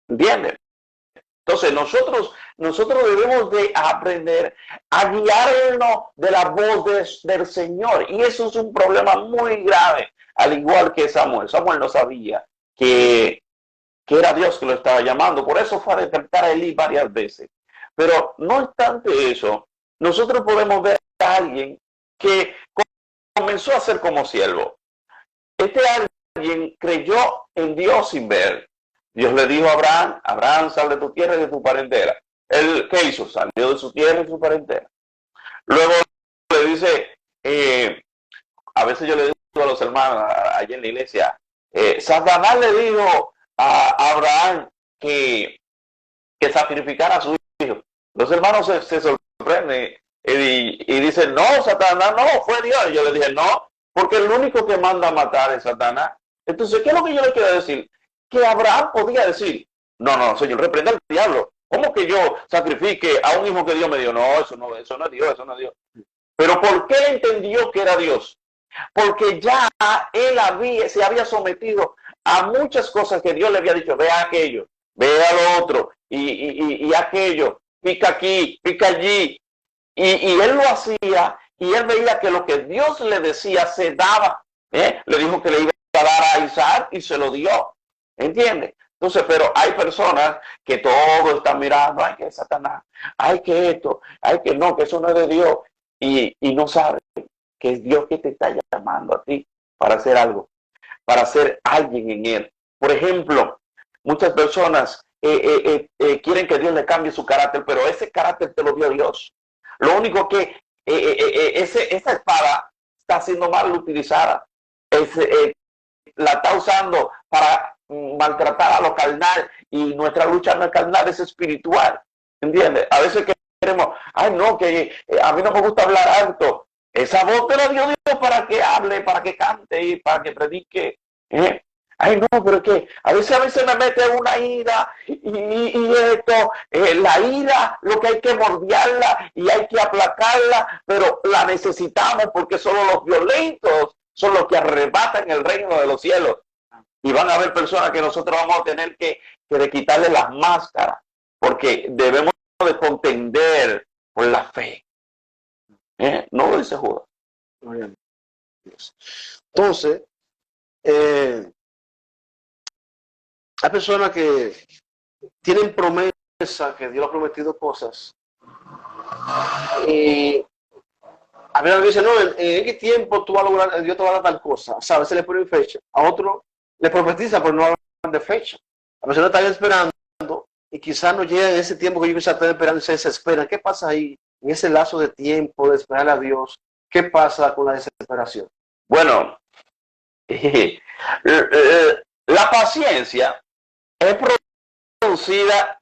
¿Entiendes? Entonces nosotros debemos de aprender a guiarnos de la voz del Señor. Y eso es un problema muy grave, al igual que Samuel. Samuel no sabía que era Dios que lo estaba llamando. Por eso fue a despertar a Elí varias veces. Pero no obstante eso, nosotros podemos ver a alguien que comenzó a ser como siervo. Este alguien creyó en Dios sin ver. Dios le dijo a Abraham, Abraham, sal de tu tierra y de tu parentela. Él, ¿qué hizo? Salió de su tierra y de su parentela. Luego le dice, a veces yo le digo a los hermanos allí en la iglesia, Satanás le dijo a Abraham que sacrificara a su hijo. Los hermanos se sorprenden y dicen, no, Satanás no, fue Dios. Y yo le dije, no, porque el único que manda a matar es Satanás. Entonces, ¿qué es lo que yo le quiero decir? Que Abraham podía decir, no, Señor, reprenda al diablo. ¿Cómo que yo sacrifique a un hijo que Dios me dio? No, eso no es Dios, eso no es Dios. Pero ¿por qué él entendió que era Dios? Porque ya él se había sometido a muchas cosas que Dios le había dicho, ve a aquello, ve a lo otro, y aquello, pica aquí, pica allí. Y él lo hacía, y él veía que lo que Dios le decía se daba. Le dijo que le iba a dar a Isaac y se lo dio. ¿Entiendes? Entonces, pero hay personas que todo están mirando, ay, que es Satanás, ay, que esto, ay, que no, que eso no es de Dios. Y no saben que es Dios que te está llamando a ti para hacer algo, para ser alguien en Él. Por ejemplo, muchas personas quieren que Dios le cambie su carácter, pero ese carácter te lo dio Dios. Lo único que esa espada está siendo mal utilizada. La está usando para maltratar a lo carnal, y nuestra lucha no es carnal, es espiritual. ¿Entiendes? A veces queremos, ay no, que a mí no me gusta hablar alto. Esa voz te la dio Dios para que hable, para que cante y para que predique. Ay, no, pero es que a veces me mete una ira y esto, la ira, lo que hay que mordiarla y hay que aplacarla, pero la necesitamos porque solo los violentos son los que arrebatan el reino de los cielos. Y van a haber personas que nosotros vamos a tener que quitarle las máscaras, porque debemos de contender por la fe. No lo dice Judas. Entonces, hay personas que tienen promesa, que Dios ha prometido cosas, y a veces dicen, no, en qué tiempo tú vas a lograr, Dios te va a dar tal cosa. O sea, a veces le ponen fecha, a otro le profetiza, pero no hablan de fecha. La persona está esperando y quizás no llega en ese tiempo que ellos están esperando y se desesperan. ¿Qué pasa ahí en ese lazo de tiempo de esperar a Dios? ¿Qué pasa con la desesperación? Bueno, la paciencia es producida,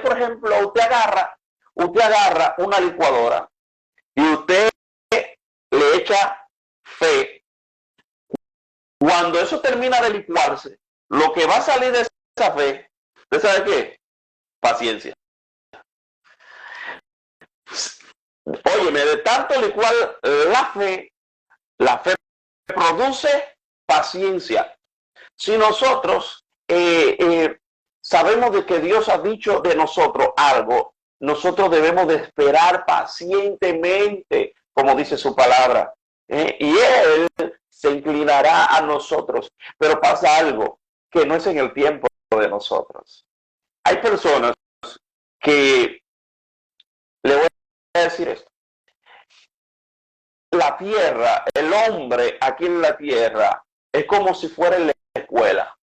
por ejemplo, usted agarra una licuadora y usted le echa fe. Cuando eso termina de licuarse, lo que va a salir de esa fe, ¿usted sabe qué? Paciencia. Óyeme, de tanto licuar la fe produce paciencia. Si nosotros sabemos de que Dios ha dicho de nosotros algo, nosotros debemos de esperar pacientemente, como dice su palabra. Y Él se inclinará a nosotros. Pero pasa algo que no es en el tiempo de nosotros. Hay personas que, le voy a decir esto, la tierra, el hombre aquí en la tierra, es como si fuera en la escuela.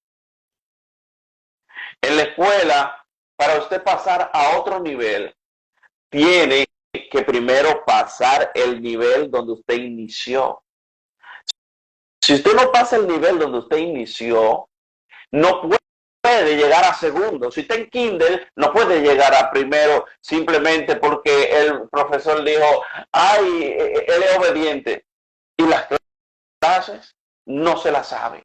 En la escuela, para usted pasar a otro nivel, tiene que primero pasar el nivel donde usted inició. Si usted no pasa el nivel donde usted inició, no puede llegar a segundo. Si está en kinder, no puede llegar a primero simplemente porque el profesor dijo, ay, él es obediente. Y las clases no se las sabe.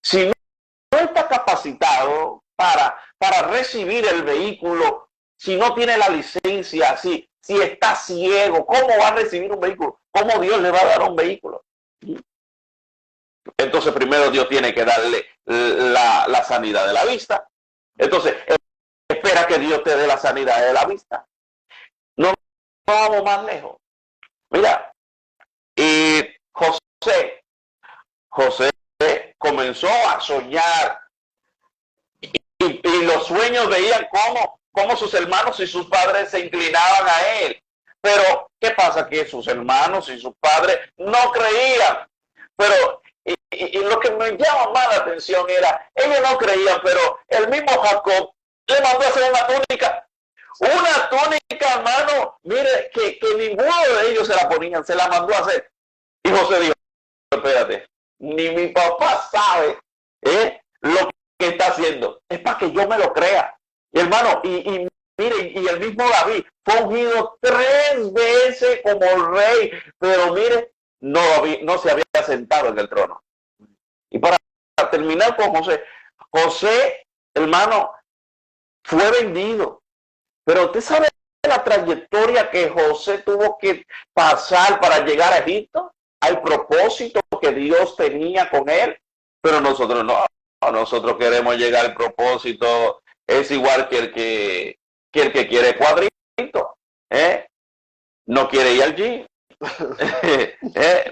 Si no está capacitado para recibir el vehículo, si no tiene la licencia, si está ciego, ¿cómo va a recibir un vehículo? ¿Cómo Dios le va a dar un vehículo? Entonces primero Dios tiene que darle la sanidad de la vista. Entonces, espera que Dios te dé la sanidad de la vista. No vamos más lejos. Mira, y José comenzó a soñar y los sueños veían cómo sus hermanos y sus padres se inclinaban a él. Pero, ¿qué pasa? Que sus hermanos y sus padres no creían. Pero, y lo que me llama más la atención era, ellos no creían, pero el mismo Jacob le mandó a hacer una túnica. Una túnica, hermano, mire, que ninguno de ellos se la ponían, se la mandó a hacer. Y José dijo, espérate, ni mi papá sabe lo que está haciendo. Es para que yo me lo crea. Y hermano, y miren, y el mismo David fue ungido 3 veces como rey, pero mire, no se había sentado en el trono. Y para terminar con José, hermano, fue vendido. Pero usted sabe la trayectoria que José tuvo que pasar para llegar a Egipto, al propósito que Dios tenía con él. Pero nosotros no, nosotros queremos llegar al propósito, es igual que el que quiere cuadrito, no quiere ir al gym,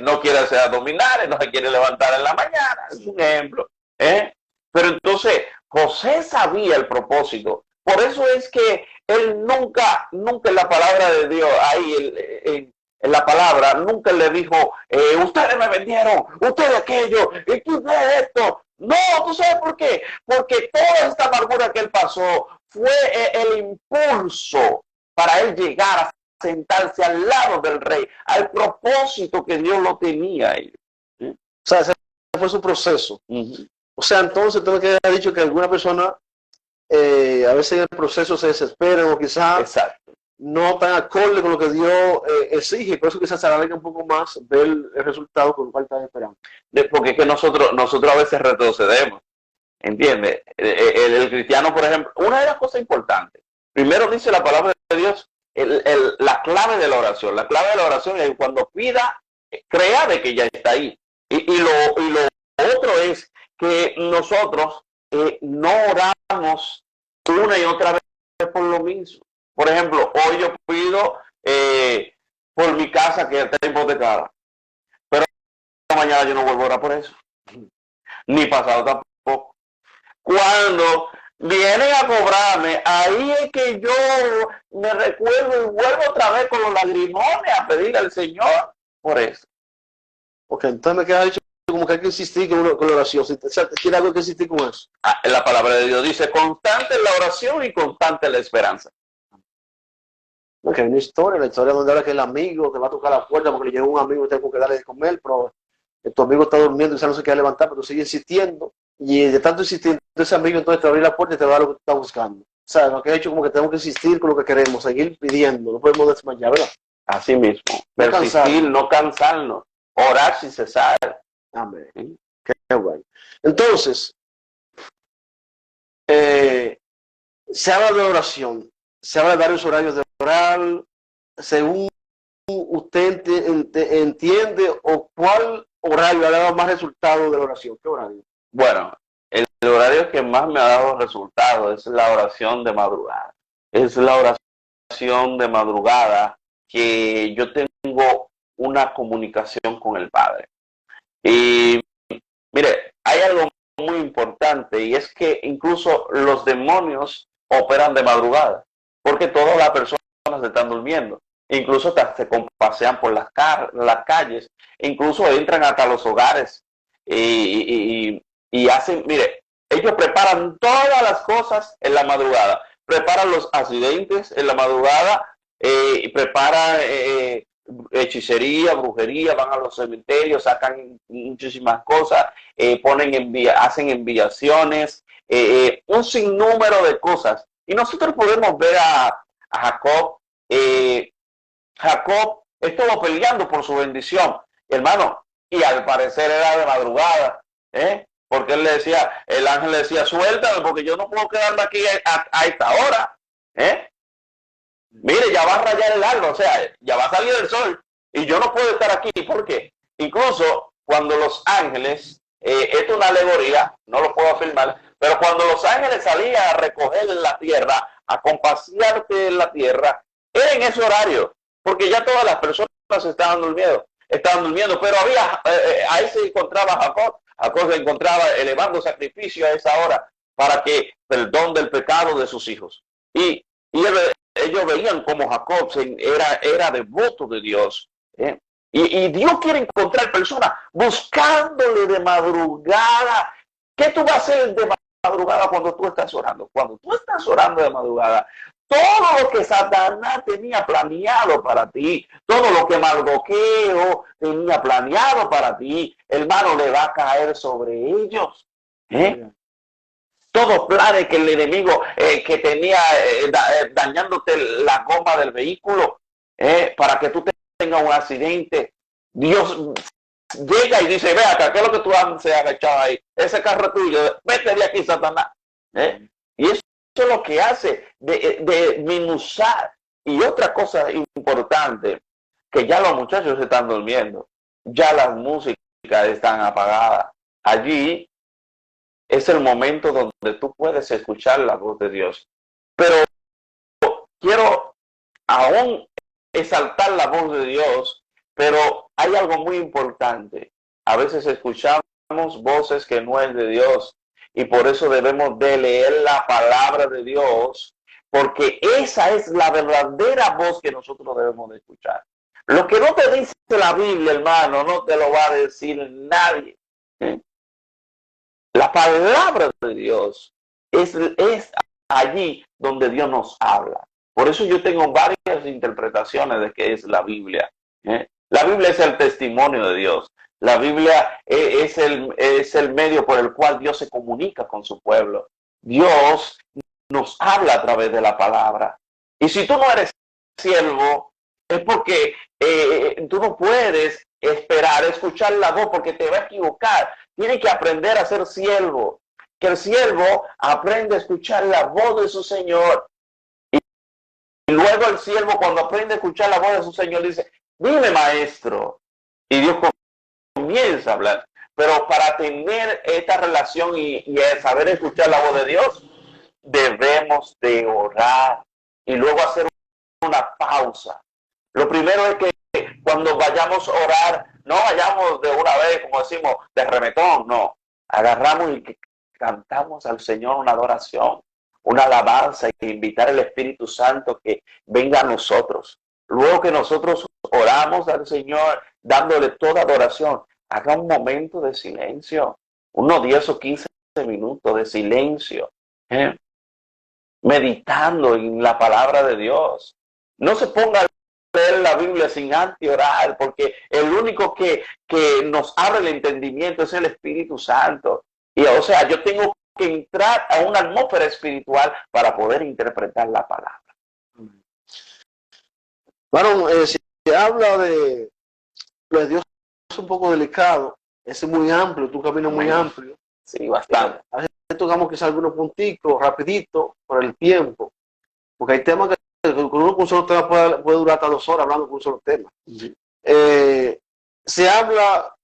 no quiere hacer abdominales, no se quiere levantar en la mañana, es un ejemplo. Pero entonces José sabía el propósito. Por eso es que él nunca en la palabra de Dios, ahí en la palabra, nunca le dijo, ustedes me vendieron, ustedes aquello, y ustedes esto. No, ¿tú sabes por qué? Porque toda esta amargura que él pasó fue el impulso para él llegar a sentarse al lado del rey, al propósito que Dios lo tenía ahí. O sea, ese fue su proceso. O sea, entonces tengo que haber dicho que alguna persona a veces en el proceso se desesperan o quizás no tan acorde con lo que Dios exige, por eso quizás se alarga un poco más ver el resultado con falta de esperanza. Porque es que nosotros a veces retrocedemos, ¿entiendes? El cristiano, por ejemplo, una de las cosas importantes, primero dice la palabra de Dios, la clave de la oración. La clave de la oración es cuando pida, crea de que ya está ahí. Y lo otro es que nosotros no oramos una y otra vez por lo mismo. Por ejemplo, hoy yo pido por mi casa que está hipotecada, pero mañana yo no vuelvo a orar por eso, ni pasado tampoco. Cuando vienen a cobrarme, ahí es que yo me recuerdo y vuelvo otra vez con los lagrimones a pedirle al Señor por eso. Ok, entonces me queda dicho como que hay que insistir con la oración. O sea, tiene algo que insistir con eso. La palabra de Dios dice, constante en la oración y constante en la esperanza. Porque hay una historia, la historia donde habla que el amigo te va a tocar la puerta porque le llegó un amigo y tengo que darle de comer, pero tu amigo está durmiendo y ya no se quiere levantar, pero tú sigues insistiendo. Y de tanto insistir, ese amigo entonces te va a abrir la puerta y te va a dar lo que tú estás buscando. O sea, lo que ha hecho como que tenemos que insistir con lo que queremos, seguir pidiendo, no podemos desmayar, ¿verdad? Así mismo, persistir, no cansarnos, orar sin cesar. Amén. Qué bueno. Entonces, se habla de oración, se habla de varios horarios de orar, según usted entiende, o cuál horario ha dado más resultado de la oración. ¿Qué horario? Bueno, el horario que más me ha dado resultado es la oración de madrugada. Es la oración de madrugada que yo tengo una comunicación con el Padre. Y mire, hay algo muy importante y es que incluso los demonios operan de madrugada, porque todas las personas están durmiendo. Incluso se pasean por las calles, incluso entran hasta los hogares y hacen, mire, ellos preparan todas las cosas en la madrugada, preparan los accidentes en la madrugada, preparan hechicería, brujería, van a los cementerios, sacan muchísimas cosas, hacen enviaciones, un sinnúmero de cosas. Y nosotros podemos ver a Jacob. Jacob estuvo peleando por su bendición, hermano, y al parecer era de madrugada, porque él le decía, el ángel le decía, suéltame porque yo no puedo quedarme aquí a esta hora, mire, ya va a rayar el alba, o sea, ya va a salir el sol y yo no puedo estar aquí. ¿Por qué? Incluso cuando los ángeles, esto es una alegoría, no lo puedo afirmar, pero cuando los ángeles salían a recoger en la tierra a compasearte en la tierra, era en ese horario, porque ya todas las personas estaban durmiendo, pero ahí se encontraba Jacob. Jacob se encontraba elevando sacrificio a esa hora para que perdón del pecado de sus hijos. Ellos veían como Jacob era devoto de Dios. ¿Eh? Y Dios quiere encontrar personas buscándole de madrugada. ¿Qué tú vas a hacer de madrugada cuando tú estás orando? Cuando tú estás orando de madrugada, todo lo que Satanás tenía planeado para ti, todo lo que Mardoqueo tenía planeado para ti, hermano, le va a caer sobre ellos. Todos planes que el enemigo que tenía dañándote la goma del vehículo para que tú tengas un accidente, Dios llega y dice, ve acá, ¿qué es lo que tú haces agachado ahí? Ese carro tuyo, vete de aquí, Satanás. Y eso es lo que hace de minusar. Y otra cosa importante, que ya los muchachos están durmiendo, ya las músicas están apagadas. Allí es el momento donde tú puedes escuchar la voz de Dios. Pero quiero aún exaltar la voz de Dios, pero hay algo muy importante. A veces escuchamos voces que no es de Dios y por eso debemos de leer la palabra de Dios, porque esa es la verdadera voz que nosotros debemos de escuchar. Lo que no te dice la Biblia, hermano, no te lo va a decir nadie. La palabra de Dios es allí donde Dios nos habla. Por eso yo tengo varias interpretaciones de qué es la Biblia. La Biblia es el testimonio de Dios. La Biblia es el medio por el cual Dios se comunica con su pueblo. Dios nos habla a través de la palabra. Y si tú no eres siervo, es porque tú no puedes esperar escuchar la voz porque te va a equivocar. Tienes que aprender a ser siervo. Que el siervo aprende a escuchar la voz de su Señor. Y luego el siervo, cuando aprende a escuchar la voz de su Señor, dice, dime, maestro. Y Dios comienza a hablar. Pero para tener esta relación y saber escuchar la voz de Dios, debemos de orar y luego hacer una pausa. Lo primero es que cuando vayamos a orar, no vayamos de una vez, como decimos, de remetón, no. Agarramos y cantamos al Señor una adoración, una alabanza y invitar al Espíritu Santo que venga a nosotros. Luego que nosotros oramos al Señor, dándole toda adoración, haga un momento de silencio, unos 10 o 15 minutos de silencio, meditando en la palabra de Dios. No se ponga a leer la Biblia sin antes orar, porque el único que nos abre el entendimiento es el Espíritu Santo. Y o sea, yo tengo que entrar a una atmósfera espiritual para poder interpretar la palabra. Bueno, si se habla de pues Dios es un poco delicado, es muy amplio, tu camino muy amplio. Sí, bastante. A veces tocamos quizás algunos punticos, rapidito, por el tiempo, porque hay temas que uno con un solo tema puede durar hasta 2 horas hablando con un solo tema. Sí. Se habla,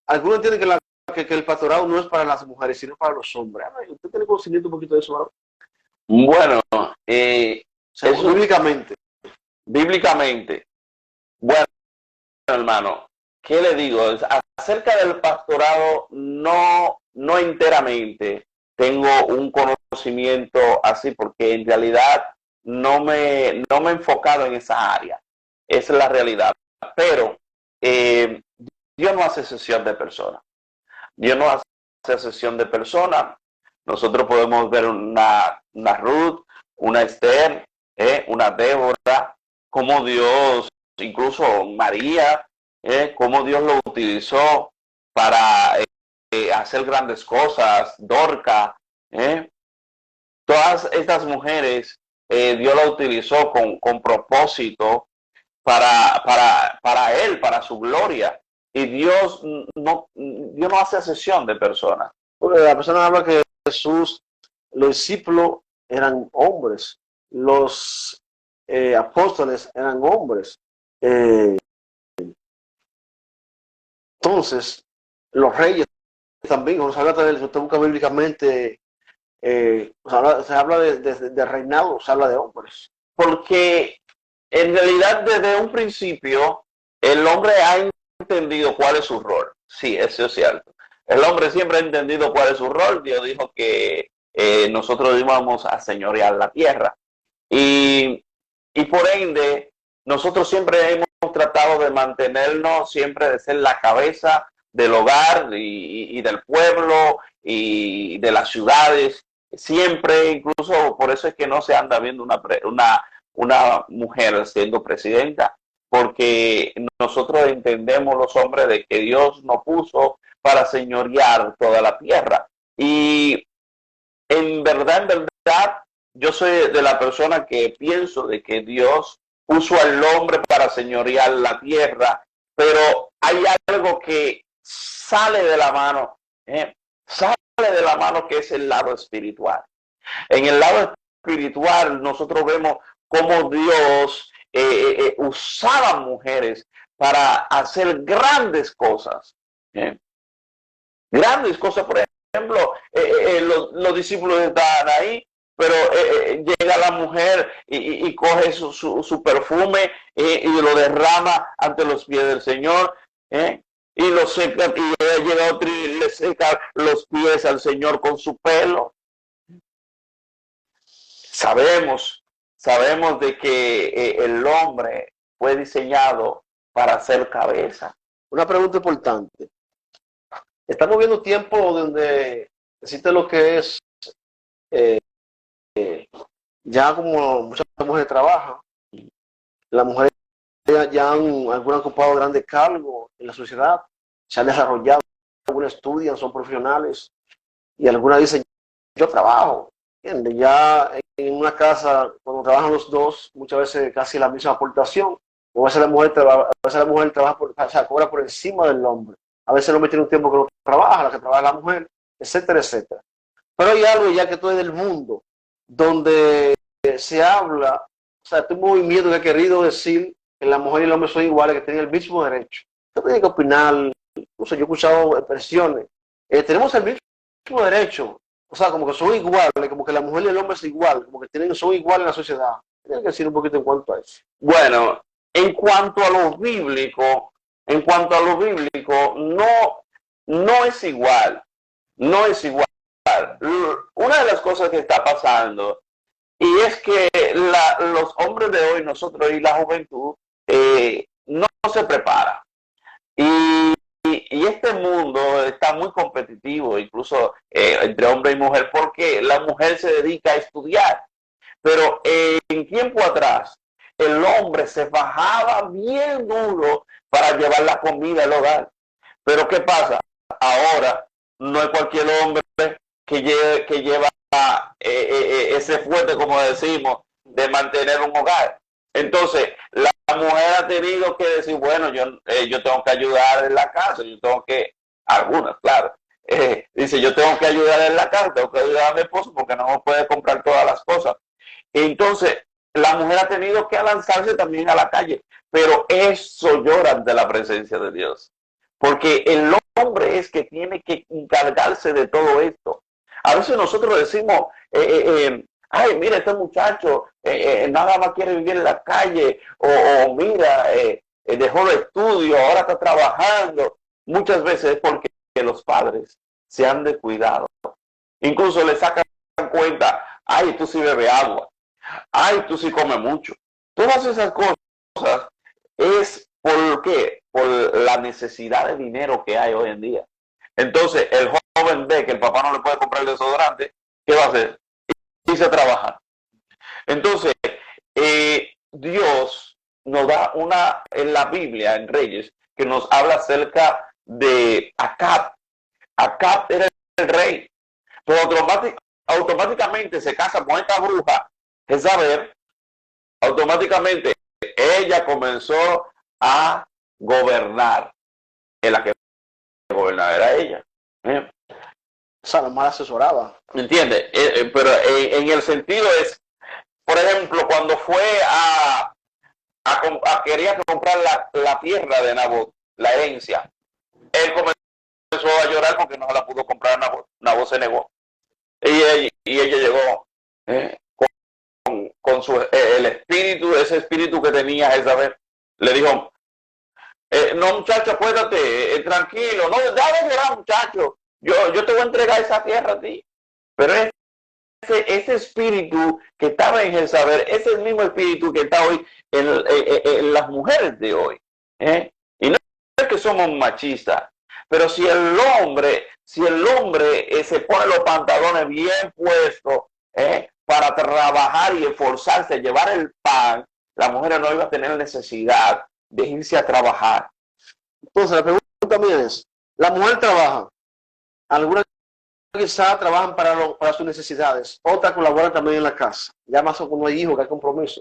algunos entienden que el pastorado no es para las mujeres, sino para los hombres. ¿Usted tiene conocimiento un poquito de eso, ¿verdad? Bueno, eso bíblicamente, bueno, hermano, ¿qué le digo? Acerca del pastorado, no enteramente tengo un conocimiento así, porque en realidad no me he enfocado en esa área. Esa es la realidad. Pero Dios no hace excepción de personas. Dios no hace excepción de personas. Nosotros podemos ver una Ruth, una Esther, una Débora, como Dios, incluso María, cómo Dios lo utilizó para hacer grandes cosas, Dorca, todas estas mujeres Dios la utilizó con propósito para Él, para su gloria. Y Dios no hace excepción de personas. Porque la persona habla que Jesús, los discípulos eran hombres, los apóstoles eran hombres. Entonces, los reyes también, cuando se habla de eso, usted busca bíblicamente se habla de reinado, se habla de hombres. Porque en realidad desde un principio el hombre ha entendido cuál es su rol. Sí, eso es cierto. El hombre siempre ha entendido cuál es su rol. Dios dijo que nosotros íbamos a señorear la tierra. Y por ende, nosotros siempre hemos tratado de mantenernos, siempre de ser la cabeza del hogar y del pueblo y de las ciudades. Siempre, incluso por eso es que no se anda viendo una mujer siendo presidenta, porque nosotros entendemos los hombres de que Dios nos puso para señorear toda la tierra. Y en verdad, yo soy de la persona que pienso de que Dios puso al hombre para señorear la tierra, pero hay algo que sale de la mano, sale de la mano, que es el lado espiritual. En el lado espiritual nosotros vemos cómo Dios usaba mujeres para hacer grandes cosas. Grandes cosas, por ejemplo, los discípulos estaban ahí, pero llega la mujer y coge su perfume y lo derrama ante los pies del Señor, y lo seca, y llega otro y le seca los pies al Señor con su pelo. Sabemos de que el hombre fue diseñado para ser cabeza. Una pregunta importante. Estamos viendo tiempo donde existe lo que es, ya como muchas mujeres trabajan, las mujeres ya algunas han ocupado grandes cargos en la sociedad, se han desarrollado, algunas estudian, son profesionales, y algunas dicen, yo trabajo. ¿Entiendes? Ya en una casa, cuando trabajan los dos, muchas veces casi la misma aportación. A veces la mujer trabaja o sea, cobra por encima del hombre. A veces el hombre tiene un tiempo que no trabaja, la que trabaja la mujer, etcétera, etcétera. Pero hay algo ya que todo es del mundo, donde se habla, o sea, este movimiento que ha querido decir que la mujer y el hombre son iguales, que tienen el mismo derecho. Usted tiene que opinar, yo he escuchado expresiones, tenemos el mismo derecho, o sea, como que son iguales, como que la mujer y el hombre son igual, como que son iguales en la sociedad. Tienen que decir un poquito en cuanto a eso. Bueno, en cuanto a lo bíblico, no es igual, no es igual. Una de las cosas que está pasando, y es que los hombres de hoy, nosotros y la juventud, no se prepara. Y este mundo está muy competitivo, incluso entre hombre y mujer, porque la mujer se dedica a estudiar. Pero en tiempo atrás, el hombre se bajaba bien duro para llevar la comida al hogar. Pero ¿qué pasa? Ahora no es cualquier hombre que lleva ese fuerte, como decimos, de mantener un hogar. Entonces, la mujer ha tenido que decir, bueno, yo tengo que ayudar en la casa, yo tengo que, algunas, claro, dice, yo tengo que ayudar en la casa, tengo que ayudar a mi esposo porque no me puede comprar todas las cosas. Entonces, la mujer ha tenido que lanzarse también a la calle, pero eso llora ante la presencia de Dios, porque el hombre es que tiene que encargarse de todo esto. A veces nosotros decimos, ay, mira, este muchacho nada más quiere vivir en la calle, o mira, dejó el estudio, ahora está trabajando. Muchas veces es porque los padres se han descuidado. Incluso le sacan cuenta, ay, tú sí bebes agua, ay, tú sí comes mucho. Todas esas cosas es ¿por qué? Por la necesidad de dinero que hay hoy en día. Entonces, el joven ve que el papá no le puede comprar el desodorante, ¿qué va a hacer? Irse a trabajar. Entonces, Dios nos da en la Biblia, en Reyes, que nos habla acerca de Acab. Acab era el rey, pero automáticamente se casa con esta bruja, Jezabel. Automáticamente ella comenzó a gobernar. En la que gobernaba era ella. O sea, la mal asesoraba. ¿Me entiendes? Pero en el sentido es, por ejemplo, cuando fue quería comprar la tierra de Nabot, la herencia, él comenzó a llorar porque no la pudo comprar Nabot. Nabot se negó. Y ella llegó con el espíritu, ese espíritu que tenía Jezabel. Le dijo, no, muchacho, acuérdate, tranquilo, no, déjame llorar, muchacho. Yo te voy a entregar esa tierra a ti. Pero ese espíritu que estaba en Jezabel es el mismo espíritu que está hoy en las mujeres de hoy. Y no es que somos machistas, pero si el hombre se pone los pantalones bien puestos para trabajar y esforzarse a llevar el pan, la mujer no iba a tener necesidad de irse a trabajar. Entonces, la pregunta mía es, la mujer trabaja, algunas quizás trabajan para sus necesidades, otras colaboran también en la casa, ya más o cuando hay hijos, que hay compromiso.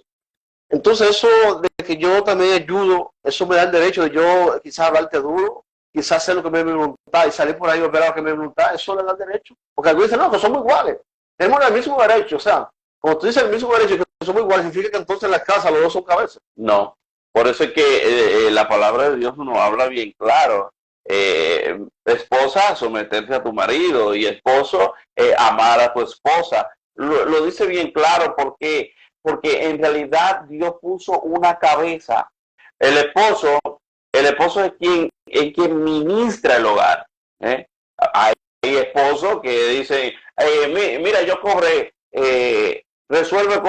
Entonces, eso de que yo también ayudo, eso me da el derecho de yo quizás hablarte duro, quizás hacer lo que me dé mi voluntad y salir por ahí a ver lo que me dé mi voluntad, eso le da el derecho. Porque algunos dicen, no, que somos iguales, tenemos el mismo derecho, o sea, cuando tú dices el mismo derecho, que somos iguales, significa que entonces en la casa los dos son cabezas. No, por eso es que la palabra de Dios nos habla bien claro. Esposa, someterse a tu marido, y esposo, amar a tu esposa. Lo dice bien claro porque en realidad Dios puso una cabeza. El esposo, el esposo es quien ministra el hogar. Hay esposos que dicen, mira, yo cobré, resuelve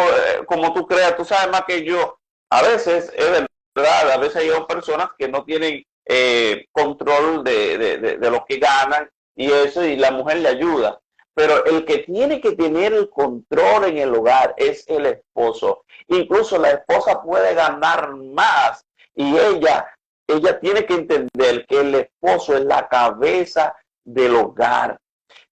como tú creas, tú sabes más que yo. A veces es verdad, a veces hay personas que no tienen control de lo que ganan y eso, y la mujer le ayuda. Pero el que tiene que tener el control en el hogar es el esposo. Incluso la esposa puede ganar más y ella tiene que entender que el esposo es la cabeza del hogar.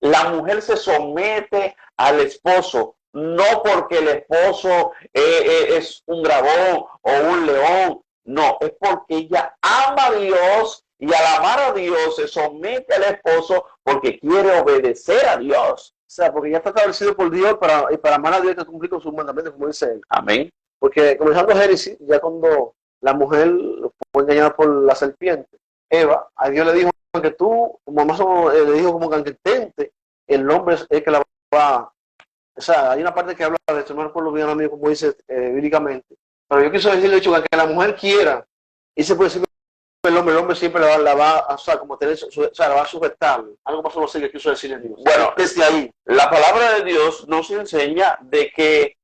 La mujer se somete al esposo, no porque el esposo es un dragón o un león, no, es porque ella ama a Dios y al amar a Dios se somete al esposo porque quiere obedecer a Dios. O sea, porque ya está establecido por Dios y para amar a Dios hay que cumplir con sus mandamientos, como dice él. Amén. Porque comenzando Génesis, ya cuando la mujer fue engañada por la serpiente, Eva, a Dios le dijo que tú, como más le dijo como que tente, el hombre es el que la va. O sea, hay una parte que habla de esto, no recuerdo bien a mí como dice bíblicamente, pero yo quiso decirle hecho que la mujer quiera, y se puede decir el hombre siempre la va o sea, como tener, o sea, la va a sujetar. Algo más o menos así que quiso decirle Dios. Bueno, desde ahí. La palabra de Dios nos enseña de que,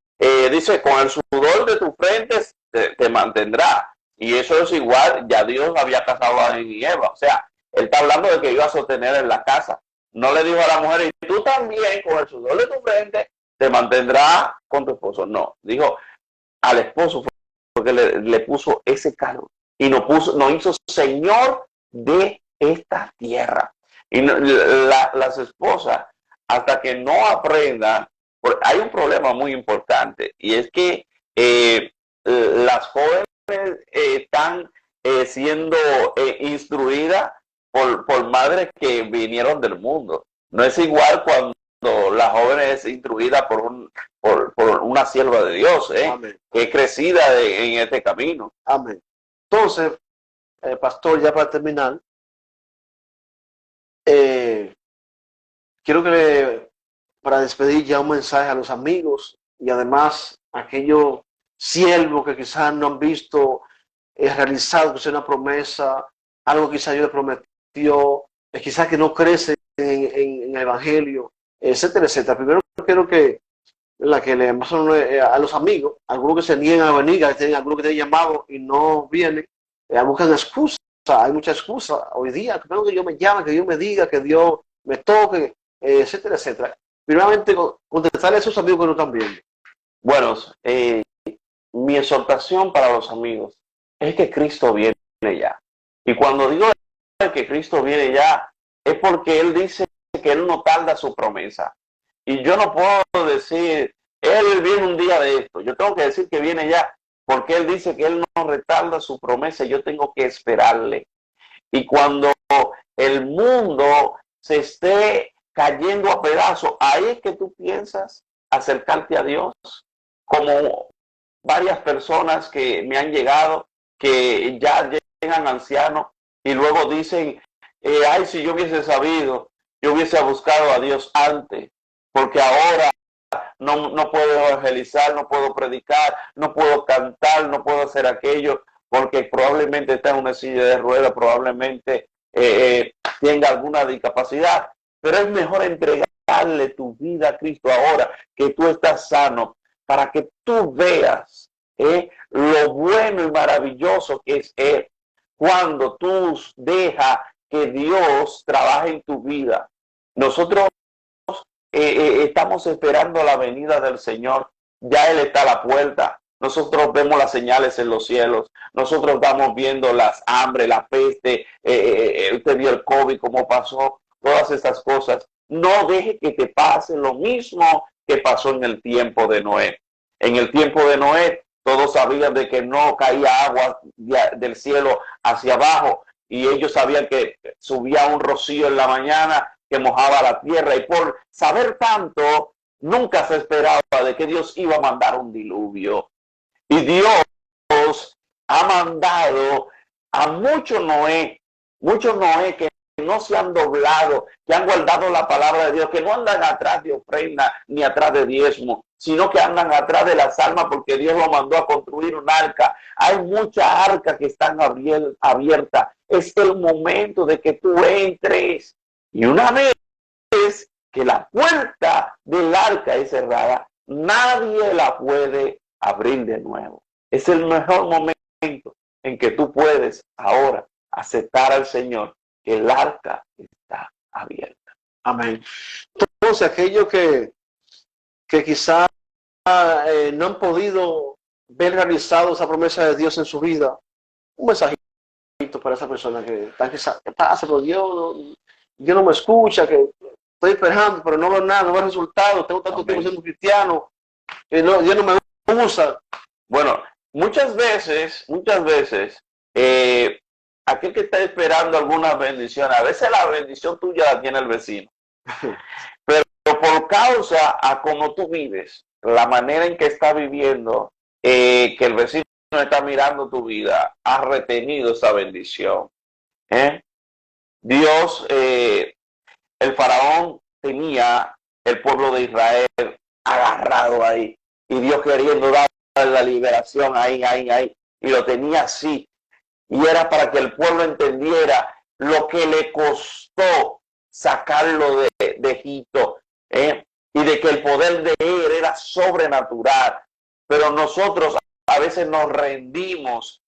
dice, con el sudor de tu frente te mantendrá. Y eso es igual, ya Dios había casado a Adán y Eva. O sea, él está hablando de que iba a sostener en la casa. No le dijo a la mujer, y tú también con el sudor de tu frente te mantendrá con tu esposo. No, dijo al esposo porque le puso ese cargo y nos hizo señor de esta tierra. Y las esposas, hasta que no aprendan, hay un problema muy importante, y es que las jóvenes están siendo instruidas por madres que vinieron del mundo. No es igual cuando la joven es instruida por una sierva de Dios, que es crecida en este camino. Amén. Entonces, pastor, ya para terminar, quiero que para despedir ya un mensaje a los amigos y además a aquellos siervos que quizás no han visto realizado que sea una promesa, algo quizás Dios le prometió, quizás que no crece en el Evangelio, etcétera, etcétera. Primero quiero que le a los amigos, algunos que se niegan a venir, algunos que tienen llamado y no vienen, buscan excusas. Hay muchas excusas hoy día, que Dios me llame, que Dios me diga, que Dios me toque, etcétera, etcétera. Primeramente, contestarle a esos amigos que no están viendo. Bueno, mi exhortación para los amigos es que Cristo viene ya. Y cuando digo que Cristo viene ya, es porque Él dice que Él no tarda su promesa. Y yo no puedo decir, Él viene un día de esto. Yo tengo que decir que viene ya, porque Él dice que Él no retarda su promesa. Yo tengo que esperarle. Y cuando el mundo se esté cayendo a pedazos, ahí es que tú piensas acercarte a Dios. Como varias personas que me han llegado, que ya llegan ancianos y luego dicen, ay, si yo hubiese sabido, yo hubiese buscado a Dios antes. porque ahora no puedo evangelizar, no puedo predicar, no puedo cantar, no puedo hacer aquello, porque probablemente está en una silla de ruedas, probablemente tenga alguna discapacidad, pero es mejor entregarle tu vida a Cristo ahora que tú estás sano, para que tú veas lo bueno y maravilloso que es Él cuando tú dejas que Dios trabaje en tu vida. Nosotros estamos esperando la venida del Señor. Ya Él está a la puerta. Nosotros vemos las señales en los cielos. Nosotros estamos viendo las hambre, la peste. Usted vio el COVID, cómo pasó. Todas esas cosas. No deje que te pase lo mismo que pasó en el tiempo de Noé. En el tiempo de Noé, todos sabían de que no caía agua del cielo hacia abajo. Y ellos sabían que subía un rocío en la mañana que mojaba la tierra, y por saber tanto, nunca se esperaba de que Dios iba a mandar un diluvio. Y Dios ha mandado a muchos Noé que no se han doblado, que han guardado la palabra de Dios, que no andan atrás de ofrenda ni atrás de diezmo, sino que andan atrás de las almas, porque Dios lo mandó a construir un arca. Hay muchas arcas que están abiertas. Es el momento de que tú entres. Y una vez que la puerta del arca es cerrada, nadie la puede abrir de nuevo. Es el mejor momento en que tú puedes ahora aceptar al Señor, que el arca está abierta. Amén. Entonces, aquellos que quizás no han podido ver realizado esa promesa de Dios en su vida, un mensajito para esa persona que está quizás, ¿qué pasa? Pero Dios no me escucha, que estoy esperando, pero no veo nada, no veo resultados, tengo tanto tiempo siendo cristiano, Dios no me usa. Bueno, muchas veces, aquel que está esperando alguna bendición, a veces la bendición tuya la tiene el vecino, pero por causa a cómo tú vives, la manera en que está viviendo, que el vecino está mirando tu vida, ha retenido esa bendición. Dios, el faraón tenía el pueblo de Israel agarrado ahí, y Dios queriendo dar la liberación ahí, y lo tenía así, y era para que el pueblo entendiera lo que le costó sacarlo de Egipto, y de que el poder de él era sobrenatural. Pero nosotros a veces nos rendimos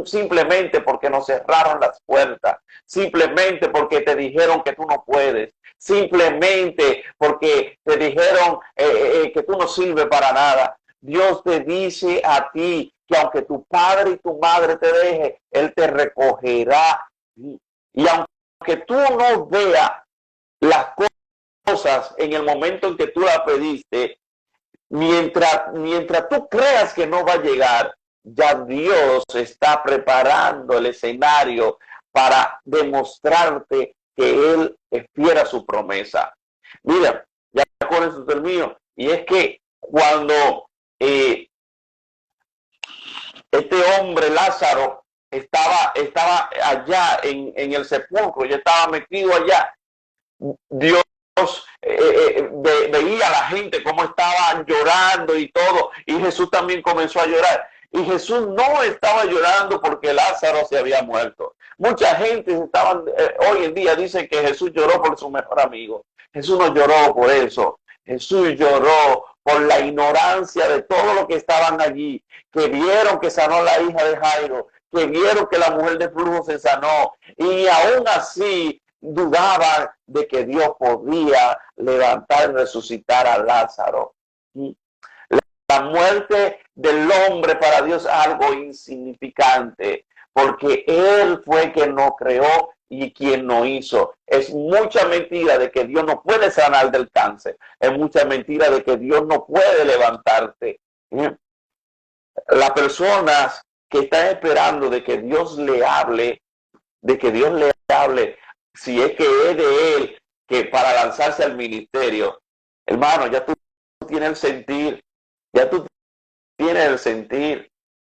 simplemente porque nos cerraron las puertas, simplemente porque te dijeron que tú no puedes, simplemente porque te dijeron que tú no sirves para nada. Dios te dice a ti que aunque tu padre y tu madre te deje, Él te recogerá. Y aunque tú no veas las cosas en el momento en que tú la pediste, mientras tú creas que no va a llegar, ya Dios está preparando el escenario para demostrarte que Él es fiel a su promesa. Mira, ya con eso termino. Y es que cuando este hombre Lázaro estaba allá en el sepulcro, ya estaba metido allá, Dios veía a la gente cómo estaban llorando y todo, y Jesús también comenzó a llorar. Y Jesús no estaba llorando porque Lázaro se había muerto. Mucha gente hoy en día dice que Jesús lloró por su mejor amigo. Jesús no lloró por eso. Jesús lloró por la ignorancia de todos los que estaban allí, que vieron que sanó la hija de Jairo, que vieron que la mujer de flujo se sanó, y aún así dudaban de que Dios podía levantar y resucitar a Lázaro. La muerte del hombre para Dios es algo insignificante, porque Él fue quien no creó y quien no hizo. Es mucha mentira de que Dios no puede sanar del cáncer. Es mucha mentira de que Dios no puede levantarte. Las personas que están esperando de que Dios le hable, si es que es de Él, que para lanzarse al ministerio, hermano, ya tú tienes el sentir,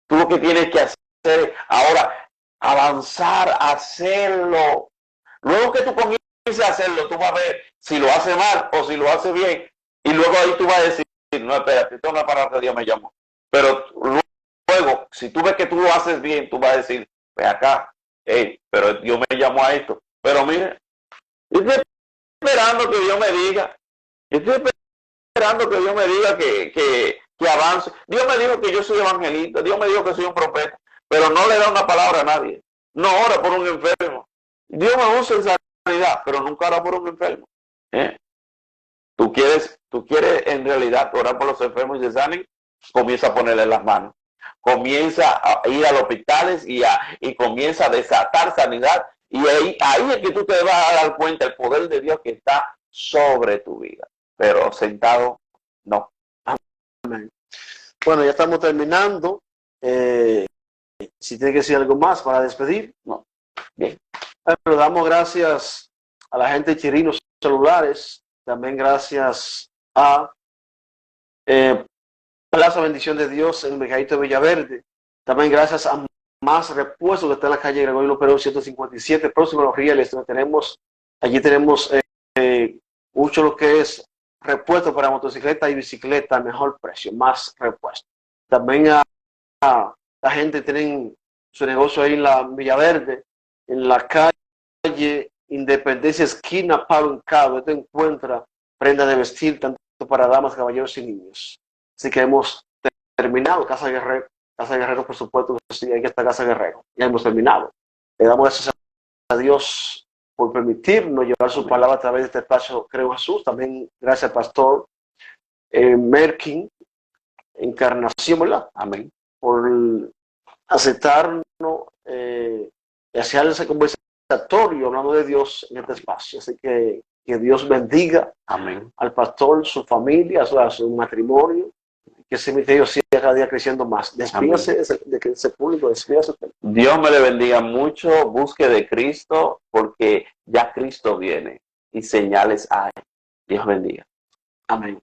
Tú lo que tienes que hacer ahora, avanzar, hacerlo. Luego que tú comienzas a hacerlo, tú vas a ver si lo hace mal o si lo hace bien. Y luego ahí tú vas a decir, no, espérate, esto no es para lo que Dios me llamó. Pero luego, si tú ves que tú lo haces bien, tú vas a decir, ve acá, pero Dios me llamó a esto. Pero mire, yo estoy esperando que Dios me diga, yo estoy esperando que Dios me diga que avance. Dios me dijo que yo soy evangelista, Dios me dijo que soy un profeta, pero no le da una palabra a nadie. No ora por un enfermo. Dios me usa en sanidad, pero nunca ora por un enfermo. Tú quieres en realidad orar por los enfermos y se sanen, comienza a ponerle las manos. Comienza a ir a los hospitales y comienza a desatar sanidad. Y ahí es que tú te vas a dar cuenta el poder de Dios que está sobre tu vida. Pero sentado, no. Amén. Bueno, ya estamos terminando. Si tiene que decir algo más para despedir. No. Bien. Pero damos gracias a la gente de Chirinos Celulares. También gracias a Plaza Bendición de Dios en Mercadito de Villaverde. También gracias a Más Repuestos que está en la calle Gregorio Perón 157, próximo a los Rieles, donde allí tenemos mucho lo que es repuesto para motocicleta y bicicleta a mejor precio, Más Repuestos. También la gente tiene su negocio ahí en la Villaverde, en la calle Independencia, esquina Palo Hincado. Te encuentra prenda de vestir tanto para damas, caballeros y niños. Así que hemos terminado. Casa Guerrero, por supuesto, sí, ahí está Casa Guerrero. Ya hemos terminado. Le damos gracias a Dios por permitirnos llevar su palabra a través de este espacio, Creo Jesús. También gracias al pastor Merkin, Encarnación, ¿verdad? Amén. Por aceptarnos y hacer ese conversatorio hablando de Dios en este espacio. Así que Dios bendiga Amén. al pastor, su familia, su matrimonio, que ese ministerio siga cada día creciendo más. Despídase de ese público, despídase. Dios me le bendiga mucho, busque de Cristo, porque ya Cristo viene y señales hay. Dios bendiga. Amén.